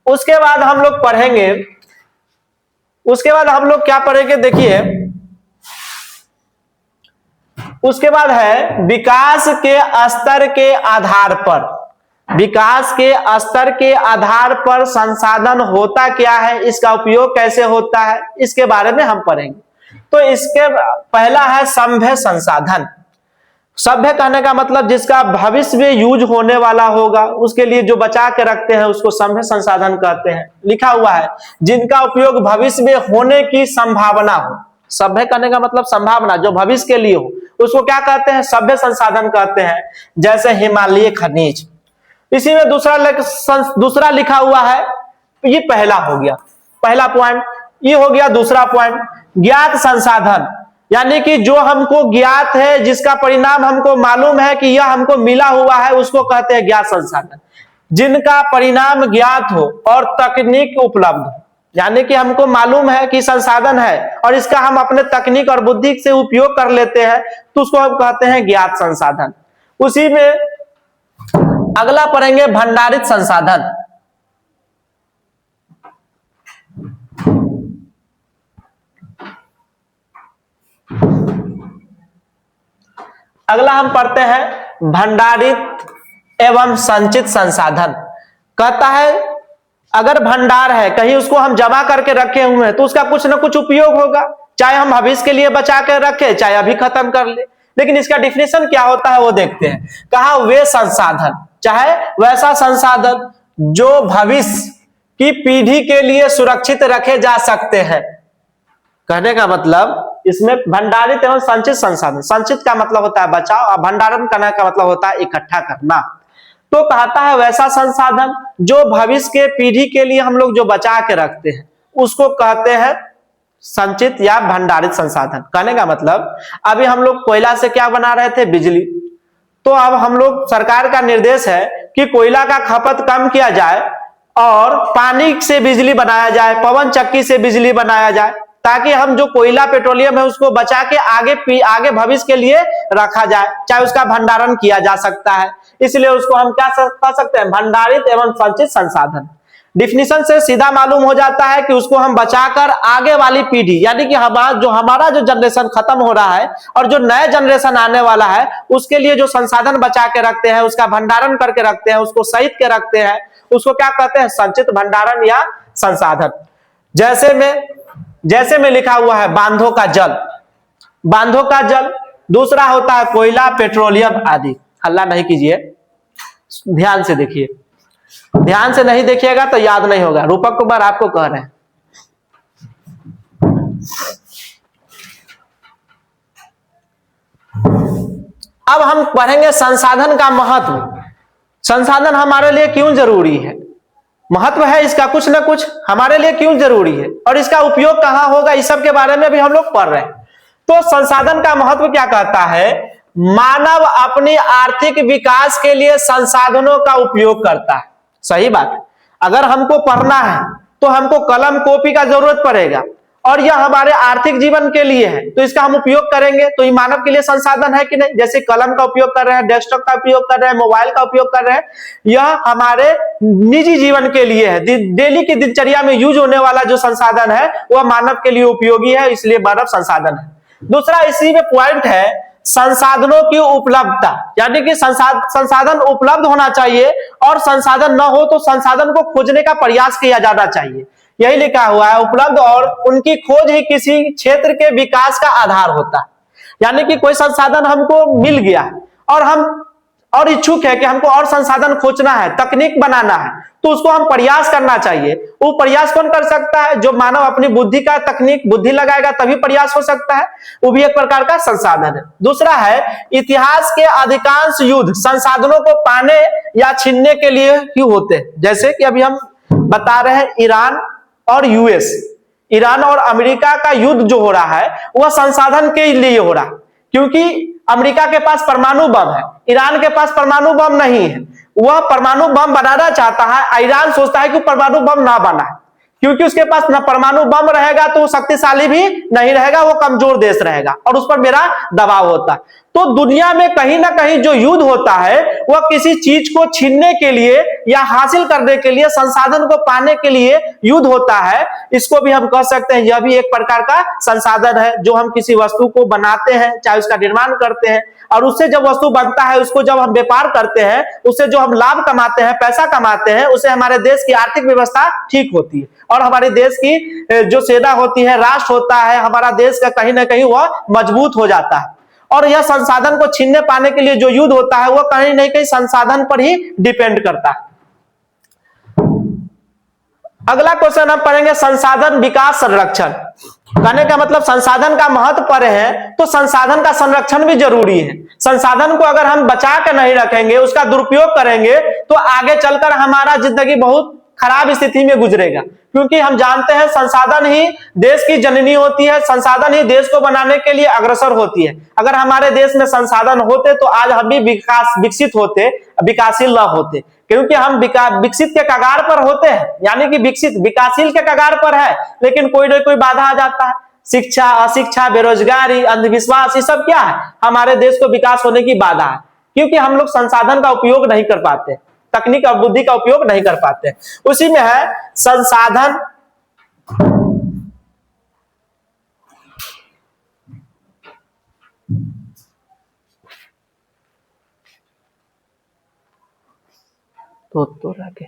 उसके बाद हम लोग पढ़ेंगे, उसके बाद हम लोग क्या पढ़ेंगे, देखिए उसके बाद है विकास के स्तर के आधार पर, विकास के स्तर के आधार पर संसाधन होता क्या है, इसका उपयोग कैसे होता है, इसके बारे में हम पढ़ेंगे। तो इसके पहला है सभ्य संसाधन। सभ्य कहने का मतलब जिसका भविष्य में यूज होने वाला होगा, उसके लिए जो बचा के रखते हैं उसको सभ्य संसाधन कहते हैं। लिखा हुआ है जिनका उपयोग भविष्य में होने की संभावना हो। सभ्य कहने का मतलब संभावना, जो भविष्य के लिए हो, उसको क्या कहते हैं, सभ्य संसाधन कहते हैं। जैसे हिमालय खनिज। इसी में दूसरा लिखा हुआ है, ये पहला हो गया, पहला पॉइंट ये हो गया। दूसरा पॉइंट ज्ञात संसाधन, यानी कि जो हमको ज्ञात है, जिसका परिणाम हमको मालूम है कि यह हमको मिला हुआ है, उसको कहते हैं ज्ञात संसाधन। जिनका परिणाम ज्ञात हो और तकनीक उपलब्ध हो, यानी कि हमको मालूम है कि संसाधन है और इसका हम अपने तकनीक और बुद्धि से उपयोग कर लेते हैं, तो उसको हम कहते हैं ज्ञात संसाधन। उसी में अगला पढ़ेंगे भंडारित संसाधन। अगला हम पढ़ते हैं भंडारित एवं संचित संसाधन। कहता है अगर भंडार है, कहीं उसको हम जमा करके रखे हुए हैं, तो उसका कुछ ना कुछ उपयोग होगा, चाहे हम भविष्य के लिए बचा के रखे, चाहे अभी खत्म कर ले। लेकिन इसका डिफिनेशन क्या होता है वो देखते हैं। कहा वे संसाधन, चाहे वैसा संसाधन जो भविष्य की पीढ़ी के लिए सुरक्षित रखे जा सकते हैं। कहने का मतलब इसमें भंडारित एवं संचित संसाधन, संचित का मतलब होता है बचाव और भंडारण करने का मतलब होता है इकट्ठा करना। तो कहता है वैसा संसाधन जो भविष्य के पीढ़ी के लिए हम लोग जो बचा के रखते हैं, उसको कहते हैं संचित या भंडारित संसाधन। कहने का मतलब अभी हम लोग कोयला से क्या बना रहे थे, बिजली। तो अब हम लोग, सरकार का निर्देश है कि कोयला का खपत कम किया जाए और पानी से बिजली बनाया जाए, पवन चक्की से बिजली बनाया जाए, ताकि हम जो कोयला पेट्रोलियम है उसको बचा के आगे भविष्य के लिए रखा जाए, चाहे उसका भंडारण किया जा सकता है। इसलिए उसको हम क्या कह सकते हैं, भंडारित एवं संचित संसाधन। डिफिनीशन से सीधा मालूम हो जाता है कि उसको हम बचाकर आगे वाली पीढ़ी, यानी कि हमारा जो जनरेशन खत्म हो रहा है और जो नया जनरेशन आने वाला है, उसके लिए जो संसाधन बचा के रखते हैं, उसका भंडारण करके रखते हैं, उसको सहित के रखते हैं, उसको क्या कहते हैं, संचित भंडारण या संसाधन। जैसे में लिखा हुआ है बांधों का जल, बांधों का जल। दूसरा होता है कोयला, पेट्रोलियम आदि। हल्ला नहीं कीजिए, ध्यान से देखिए, ध्यान से नहीं देखिएगा तो याद नहीं होगा। रूपक कुमार आपको कह रहे हैं। अब हम पढ़ेंगे संसाधन का महत्व। संसाधन हमारे लिए क्यों जरूरी है, महत्व है इसका कुछ ना कुछ, हमारे लिए क्यों जरूरी है और इसका उपयोग कहां होगा, इस सब के बारे में भी हम लोग पढ़ रहे हैं। तो संसाधन का महत्व क्या कहता है, मानव अपनी आर्थिक विकास के लिए संसाधनों का उपयोग करता है। सही बात है। अगर हमको पढ़ना है तो हमको कलम कॉपी का जरूरत पड़ेगा और यह हमारे आर्थिक जीवन के लिए है, तो इसका हम उपयोग करेंगे। तो ये मानव के लिए संसाधन है कि नहीं। जैसे कलम का उपयोग कर रहे हैं, डेस्कटॉप का उपयोग कर रहे हैं, मोबाइल का उपयोग कर रहे हैं, यह हमारे निजी जीवन के लिए है। डेली की दिनचर्या में यूज होने वाला जो संसाधन है वह मानव के लिए उपयोगी है, इसलिए मानव संसाधन है। दूसरा इसी में पॉइंट है संसाधनों की उपलब्धता, यानी कि संसाधन उपलब्ध होना चाहिए और संसाधन न हो तो संसाधन को खोजने का प्रयास किया जाना चाहिए। यही लिखा हुआ है, उपलब्ध और उनकी खोज ही किसी क्षेत्र के विकास का आधार होता है। यानी कि कोई संसाधन हमको मिल गया और हम और इच्छुक है कि हमको और संसाधन खोजना है, तकनीक बनाना है, तो उसको हम प्रयास करना चाहिए। वो प्रयास कौन कर सकता है, जो मानव अपनी बुद्धि का तकनीक बुद्धि लगाएगा तभी प्रयास हो सकता है, वो भी एक प्रकार का संसाधन है। दूसरा है इतिहास के अधिकांश युद्ध संसाधनों को पाने या छीनने के लिए ही होते हैं। जैसे कि अभी हम बता रहे हैं ईरान और यूएस, ईरान और अमेरिका का युद्ध जो हो रहा है वह संसाधन के लिए हो रहा है, क्योंकि अमेरिका के पास परमाणु बम है, ईरान के पास परमाणु बम नहीं है। वह परमाणु बम बनाना चाहता है, ईरान सोचता है कि परमाणु बम ना बना, क्योंकि उसके पास ना परमाणु बम रहेगा तो वो शक्तिशाली भी नहीं रहेगा, वो कमजोर देश रहेगा और उस पर मेरा दबाव होता है। तो दुनिया में कहीं ना कहीं जो युद्ध होता है वह किसी चीज को छीनने के लिए या हासिल करने के लिए, संसाधन को पाने के लिए युद्ध होता है। इसको भी हम कह सकते हैं यह भी एक प्रकार का संसाधन है। जो हम किसी वस्तु को बनाते हैं, चाहे उसका निर्माण करते हैं, और उससे जब वस्तु बनता है उसको जब हम व्यापार करते हैं, उससे जो हम लाभ कमाते हैं, पैसा कमाते हैं, उससे हमारे देश की आर्थिक व्यवस्था ठीक होती है और हमारे देश की जो सेना होती है, राष्ट्र होता है, हमारा देश का कहीं ना कहीं वह मजबूत हो जाता है। और यह संसाधन को छीनने पाने के लिए जो युद्ध होता है वह कहीं ना कहीं संसाधन पर ही डिपेंड करता है। अगला क्वेश्चन हम पढ़ेंगे संसाधन विकास संरक्षण। कहने का मतलब संसाधन का महत्व पढ़े हैं तो संसाधन का संरक्षण भी जरूरी है। संसाधन को अगर हम बचा कर नहीं रखेंगे, उसका दुरुपयोग करेंगे, तो आगे चलकर हमारा जिंदगी बहुत खराब स्थिति में गुजरेगा, क्योंकि हम जानते हैं संसाधन ही देश की जननी होती है, संसाधन ही देश को बनाने के लिए अग्रसर होती है। अगर हमारे देश में संसाधन होते तो आज हम भी विकसित होते, विकासशील न होते, क्योंकि हम विकसित के कगार पर होते हैं, यानी कि विकासशील के कगार पर है, लेकिन कोई ना कोई बाधा आ जाता है। शिक्षा, अशिक्षा, बेरोजगारी, अंधविश्वास, ये सब क्या है, हमारे देश को विकास होने की बाधा है, क्योंकि हम लोग संसाधन का उपयोग नहीं कर पाते, तकनीक और बुद्धि का उपयोग नहीं कर पाते। उसी में है संसाधन तो रखे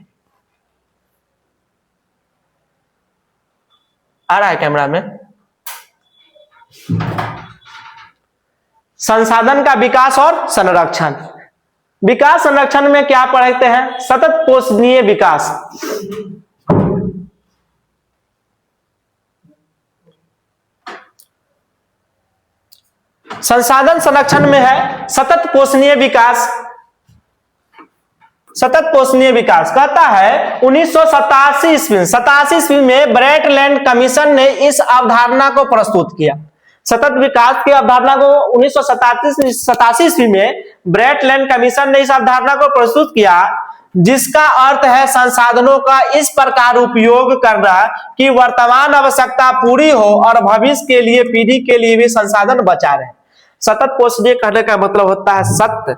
आ रहा है कैमरा में। संसाधन का विकास और संरक्षण। विकास संरक्षण में क्या पढ़ते हैं, सतत पोषणीय विकास। संसाधन संरक्षण में है सतत पोषणीय विकास, सतत पोषणीय विकास कहता है 1987 ईस्वी में ब्रेटलैंड कमीशन ने इस अवधारणा को प्रस्तुत किया। सतत विकास की अवधारणा को 1987 ईस्वी में ब्रेटलैंड कमीशन ने इस अवधारणा को प्रस्तुत किया, जिसका अर्थ है संसाधनों का इस प्रकार उपयोग करना कि वर्तमान आवश्यकता पूरी हो और भविष्य के लिए पीढ़ी के लिए भी संसाधन बचा रहे। सतत पोषणीय कहने का मतलब होता है सत्य,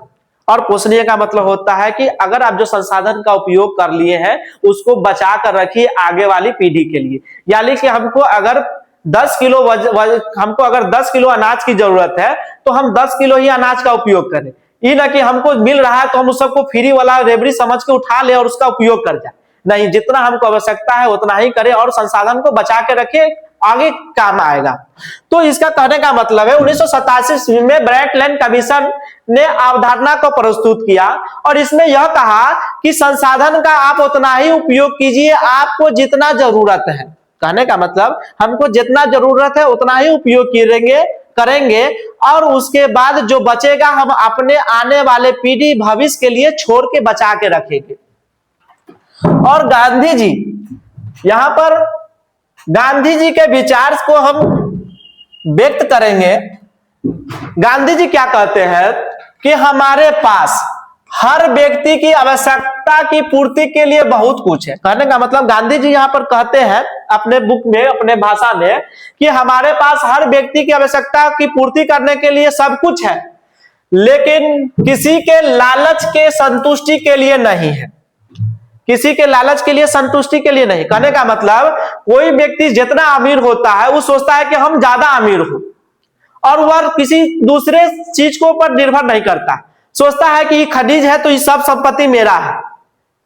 और पोषणीय का मतलब होता है कि अगर आप जो संसाधन का उपयोग कर लिए हैं उसको बचा कर रखिए आगे वाली पीढ़ी के लिए। यानी कि हमको अगर 10 किलो अनाज की जरूरत है तो हम 10 किलो ही अनाज का उपयोग करें, ये ना कि हमको मिल रहा है तो हम उस सबको फ्री वाला रेबड़ी समझ के उठा ले और उसका उपयोग कर जाए। नहीं, जितना हमको आवश्यकता है उतना ही करें और संसाधन को बचा के रखिए, आगे काम आएगा। तो इसका कहने का मतलब है 1987 में ब्रेटलैंड कमीशन ने अवधारणा को प्रस्तुत किया और इसमें यह कहा कि संसाधन का आप उतना ही उपयोग कीजिए आपको जितना जरूरत है। कहने का मतलब हमको जितना जरूरत है उतना ही उपयोग करेंगे और उसके बाद जो बचेगा हम अपने आने वाले पीढ़ी भविष्य के लिए छोड़ के बचा के रखेंगे। और गांधी जी, यहां पर गांधी जी के विचार को हम व्यक्त करेंगे। गांधी जी क्या कहते हैं कि हमारे पास हर व्यक्ति की आवश्यकता की पूर्ति के लिए बहुत कुछ है। कहने का मतलब गांधी जी यहां पर कहते हैं अपने बुक में, अपने भाषा में, कि हमारे पास हर व्यक्ति की आवश्यकता की पूर्ति करने के लिए सब कुछ है, लेकिन किसी के लालच के संतुष्टि के लिए नहीं है। किसी के लालच के लिए, संतुष्टि के लिए नहीं। कहने का मतलब कोई व्यक्ति जितना अमीर होता है वो सोचता है कि हम ज्यादा अमीर हो और वह किसी दूसरे चीज को ऊपर निर्भर नहीं करता, सोचता है कि ये खनिज है तो ये सब संपत्ति मेरा है,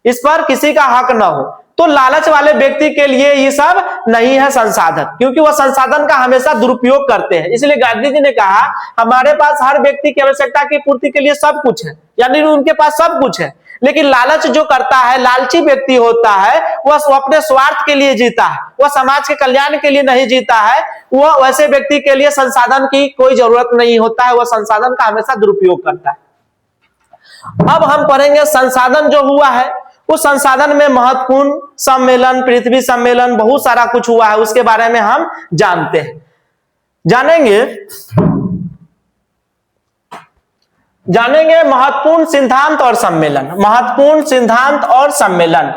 इस पर किसी का हक ना हो। तो लालच वाले व्यक्ति के लिए ये सब नहीं है संसाधन, क्योंकि वह संसाधन का हमेशा दुरुपयोग करते हैं। इसलिए गांधी जी ने कहा हमारे पास हर व्यक्ति की आवश्यकता की पूर्ति के लिए सब कुछ है, यानी उनके पास सब कुछ है, लेकिन लालच जो करता है, लालची व्यक्ति होता है, वह अपने स्वार्थ के लिए जीता है, वह समाज के कल्याण के लिए नहीं जीता है। वह वैसे व्यक्ति के लिए संसाधन की कोई जरूरत नहीं होता है, वह संसाधन का हमेशा दुरुपयोग करता है। अब हम पढ़ेंगे संसाधन जो हुआ है, उस संसाधन में महत्वपूर्ण सम्मेलन, पृथ्वी सम्मेलन, बहुत सारा कुछ हुआ है, उसके बारे में हम जानेंगे महत्वपूर्ण सिद्धांत और सम्मेलन। महत्वपूर्ण सिद्धांत और सम्मेलन।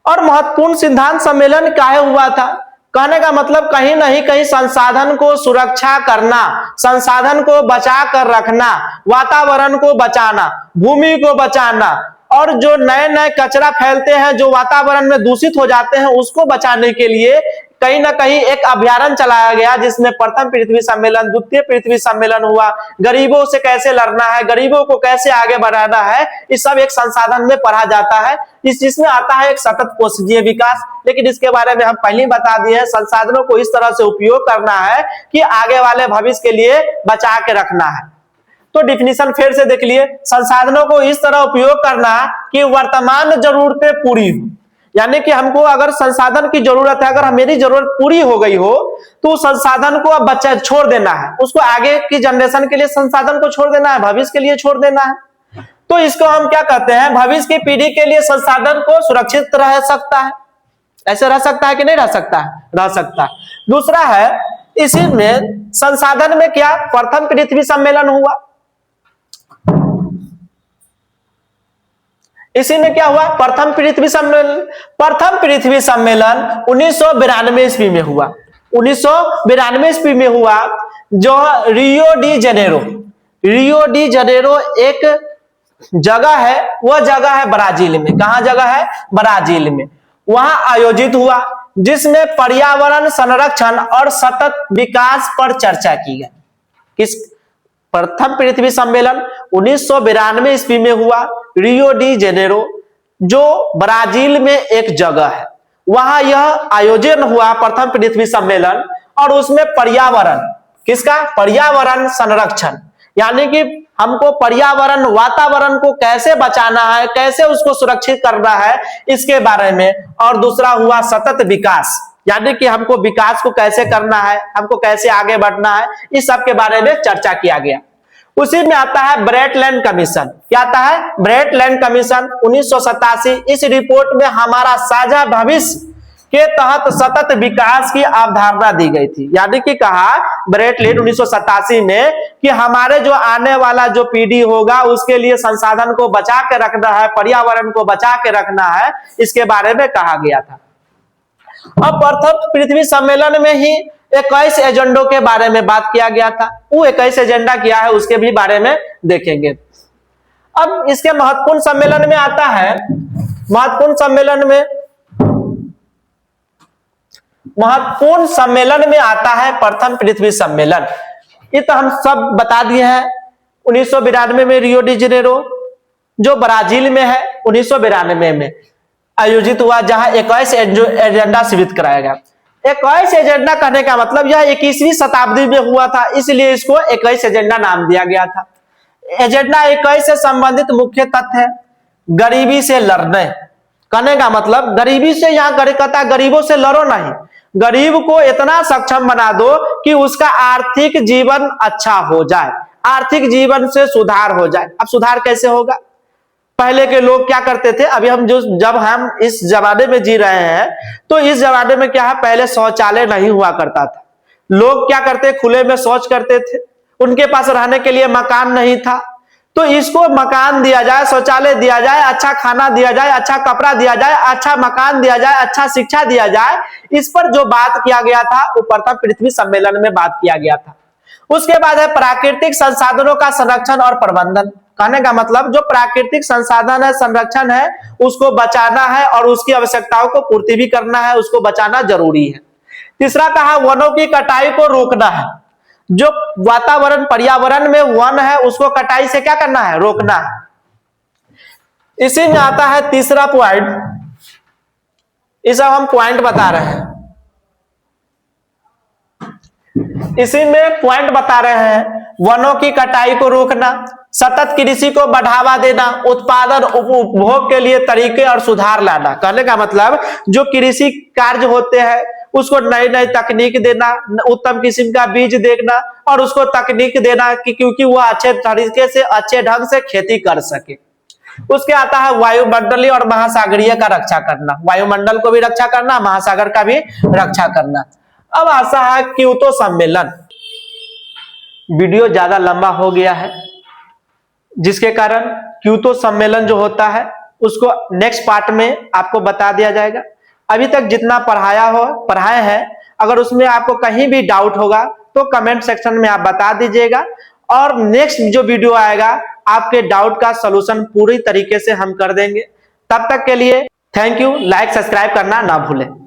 और महत्वपूर्ण सिद्धांत सम्मेलन काहे हुआ था? कहने का मतलब कहीं नहीं कहीं संसाधन को सुरक्षा करना, संसाधन को बचा कर रखना, वातावरण को बचाना, भूमि को बचाना, और जो नए नए कचरा फैलते हैं जो वातावरण में दूषित हो जाते हैं उसको बचाने के लिए कहीं ना कहीं एक अभियान चलाया गया, जिसमें प्रथम पृथ्वी सम्मेलन, द्वितीय पृथ्वी सम्मेलन हुआ। गरीबों से कैसे लड़ना है, गरीबों को कैसे आगे बढ़ाना है, ये सब एक संसाधन में पढ़ा जाता है। जिसमें आता है एक सतत पोषणीय विकास। लेकिन इसके बारे में हम पहले ही बता दिए हैं, संसाधनों को इस तरह से उपयोग करना है कि आगे वाले भविष्य के लिए बचा के रखना है। तो डिफिनीशन फिर से देख लिए, संसाधनों को इस तरह उपयोग करना कि वर्तमान जरूरतें पूरी हो। यानी कि हमको अगर संसाधन की जरूरत है, अगर मेरी जरूरत पूरी हो गई हो तो संसाधन को अब बच्चा छोड़ देना है, उसको आगे की जनरेशन के लिए संसाधन को छोड़ देना है, भविष्य के लिए छोड़ देना है। तो इसको हम क्या कहते हैं, भविष्य की पीढ़ी के लिए संसाधन को सुरक्षित रह सकता है। ऐसे रह सकता है कि नहीं रह सकता है? रह सकता है। दूसरा है, इसी में संसाधन में क्या प्रथम पृथ्वी सम्मेलन हुआ। इसी में क्या हुआ? प्रथम पृथ्वी सम्मेलन। प्रथम पृथ्वी सम्मेलन 1992 ईस्वी में हुआ। 1992 ईस्वी में हुआ, जो रियो डी जेनेरो एक जगह है, वह जगह है ब्राजील में। कहां जगह है? ब्राजील में। वहां आयोजित हुआ, जिसमें पर्यावरण संरक्षण और सतत विकास पर चर्चा की गई। किस? प्रथम पृथ्वी सम्मेलन 1992 ईस्वी में हुआ, रियो डी जेनेरो, जो ब्राजील में एक जगह है, वहां यह आयोजन हुआ प्रथम पृथ्वी सम्मेलन। और उसमें पर्यावरण, किसका? पर्यावरण संरक्षण, यानी कि हमको पर्यावरण, वातावरण को कैसे बचाना है, कैसे उसको सुरक्षित करना है, इसके बारे में। और दूसरा हुआ सतत विकास, यानी कि हमको विकास को कैसे करना है, हमको कैसे आगे बढ़ना है, इस सब के बारे में चर्चा किया गया। उसी में आता है ब्रेटलैंड कमीशन। क्या आता है? ब्रेटलैंड कमीशन 1987। इस रिपोर्ट में हमारा साझा भविष्य के तहत सतत विकास की अवधारणा दी गई थी। यानी कि कहा ब्रेटलैंड 1987 में कि हमारे जो आने वाला जो पीढ़ी होगा उसके लिए संसाधन को बचा के रखना है, पर्यावरण को बचा के रखना है, इसके बारे में कहा गया था। अब प्रथम पृथ्वी सम्मेलन में ही 21 एजेंडों के बारे में बात किया गया था। वो 21 एजेंडा क्या है उसके भी बारे में देखेंगे। अब इसके महत्वपूर्ण सम्मेलन में आता है, महत्वपूर्ण सम्मेलन में आता है प्रथम पृथ्वी सम्मेलन। ये तो हम सब बता दिए हैं। 1992 में रियो डी जेनेरो जो ब्राजील में है 1992 में आयोजित हुआ, जहां 21 एजेंडा स्वीकृत कराया गया। 21 एजेंडा कहने का मतलब यह 21वीं शताब्दी में हुआ था, इसलिए इसको 21 एजेंडा नाम दिया गया था। एजेंडा 21 से संबंधित मुख्य तथ्य है गरीबी से लड़ने। कहने का मतलब गरीबी से, यहाँ कहता है गरीबों से लड़ो नहीं, गरीब को इतना सक्षम बना दो कि उसका आर्थिक जीवन अच्छा हो जाए, आर्थिक जीवन से सुधार हो जाए। अब सुधार कैसे होगा? पहले के लोग क्या करते थे, अभी हम जब हम इस जमाने में जी रहे हैं तो इस जमाने में क्या है, पहले शौचालय नहीं हुआ करता था। लोग क्या करते, खुले में शौच करते थे, उनके पास रहने के लिए मकान नहीं था। तो इसको मकान दिया जाए, शौचालय दिया जाए, अच्छा खाना दिया जाए, अच्छा कपड़ा दिया जाए, अच्छा मकान दिया जाए, अच्छा शिक्षा दिया जाए, इस पर जो बात किया गया था वो प्रथम पृथ्वी सम्मेलन में बात किया गया था। उसके बाद है प्राकृतिक संसाधनों का संरक्षण और प्रबंधन। कहने का मतलब जो प्राकृतिक संसाधन है, संरक्षण है, उसको बचाना है और उसकी आवश्यकताओं को पूर्ति भी करना है, उसको बचाना जरूरी है। तीसरा कहा वनों की कटाई को रोकना है। जो वातावरण पर्यावरण में वन है उसको कटाई से क्या करना है, रोकना है। इसी में आता है तीसरा पॉइंट, इस हम पॉइंट बता रहे हैं, इसी में पॉइंट बता रहे हैं वनों की कटाई को रोकना, सतत कृषि को बढ़ावा देना, उत्पादन उपभोग के लिए तरीके और सुधार लाना। कहने का मतलब जो कृषि कार्य होते हैं उसको नई नई तकनीक देना, उत्तम किस्म का बीज देखना और उसको तकनीक देना कि क्योंकि वह अच्छे तरीके से अच्छे ढंग से खेती कर सके। उसके आता है वायुमंडलीय और महासागरीय का रक्षा करना, वायुमंडल को भी रक्षा करना, महासागर का भी रक्षा करना। अब आशा है क्योतो सम्मेलन, वीडियो ज्यादा लंबा हो गया है जिसके कारण क्योतो सम्मेलन जो होता है उसको नेक्स्ट पार्ट में आपको बता दिया जाएगा। अभी तक जितना पढ़ाए हैं, अगर उसमें आपको कहीं भी डाउट होगा तो कमेंट सेक्शन में आप बता दीजिएगा और नेक्स्ट जो वीडियो आएगा आपके डाउट का सलूशन पूरी तरीके से हम कर देंगे। तब तक के लिए थैंक यू। लाइक सब्सक्राइब करना ना भूलें।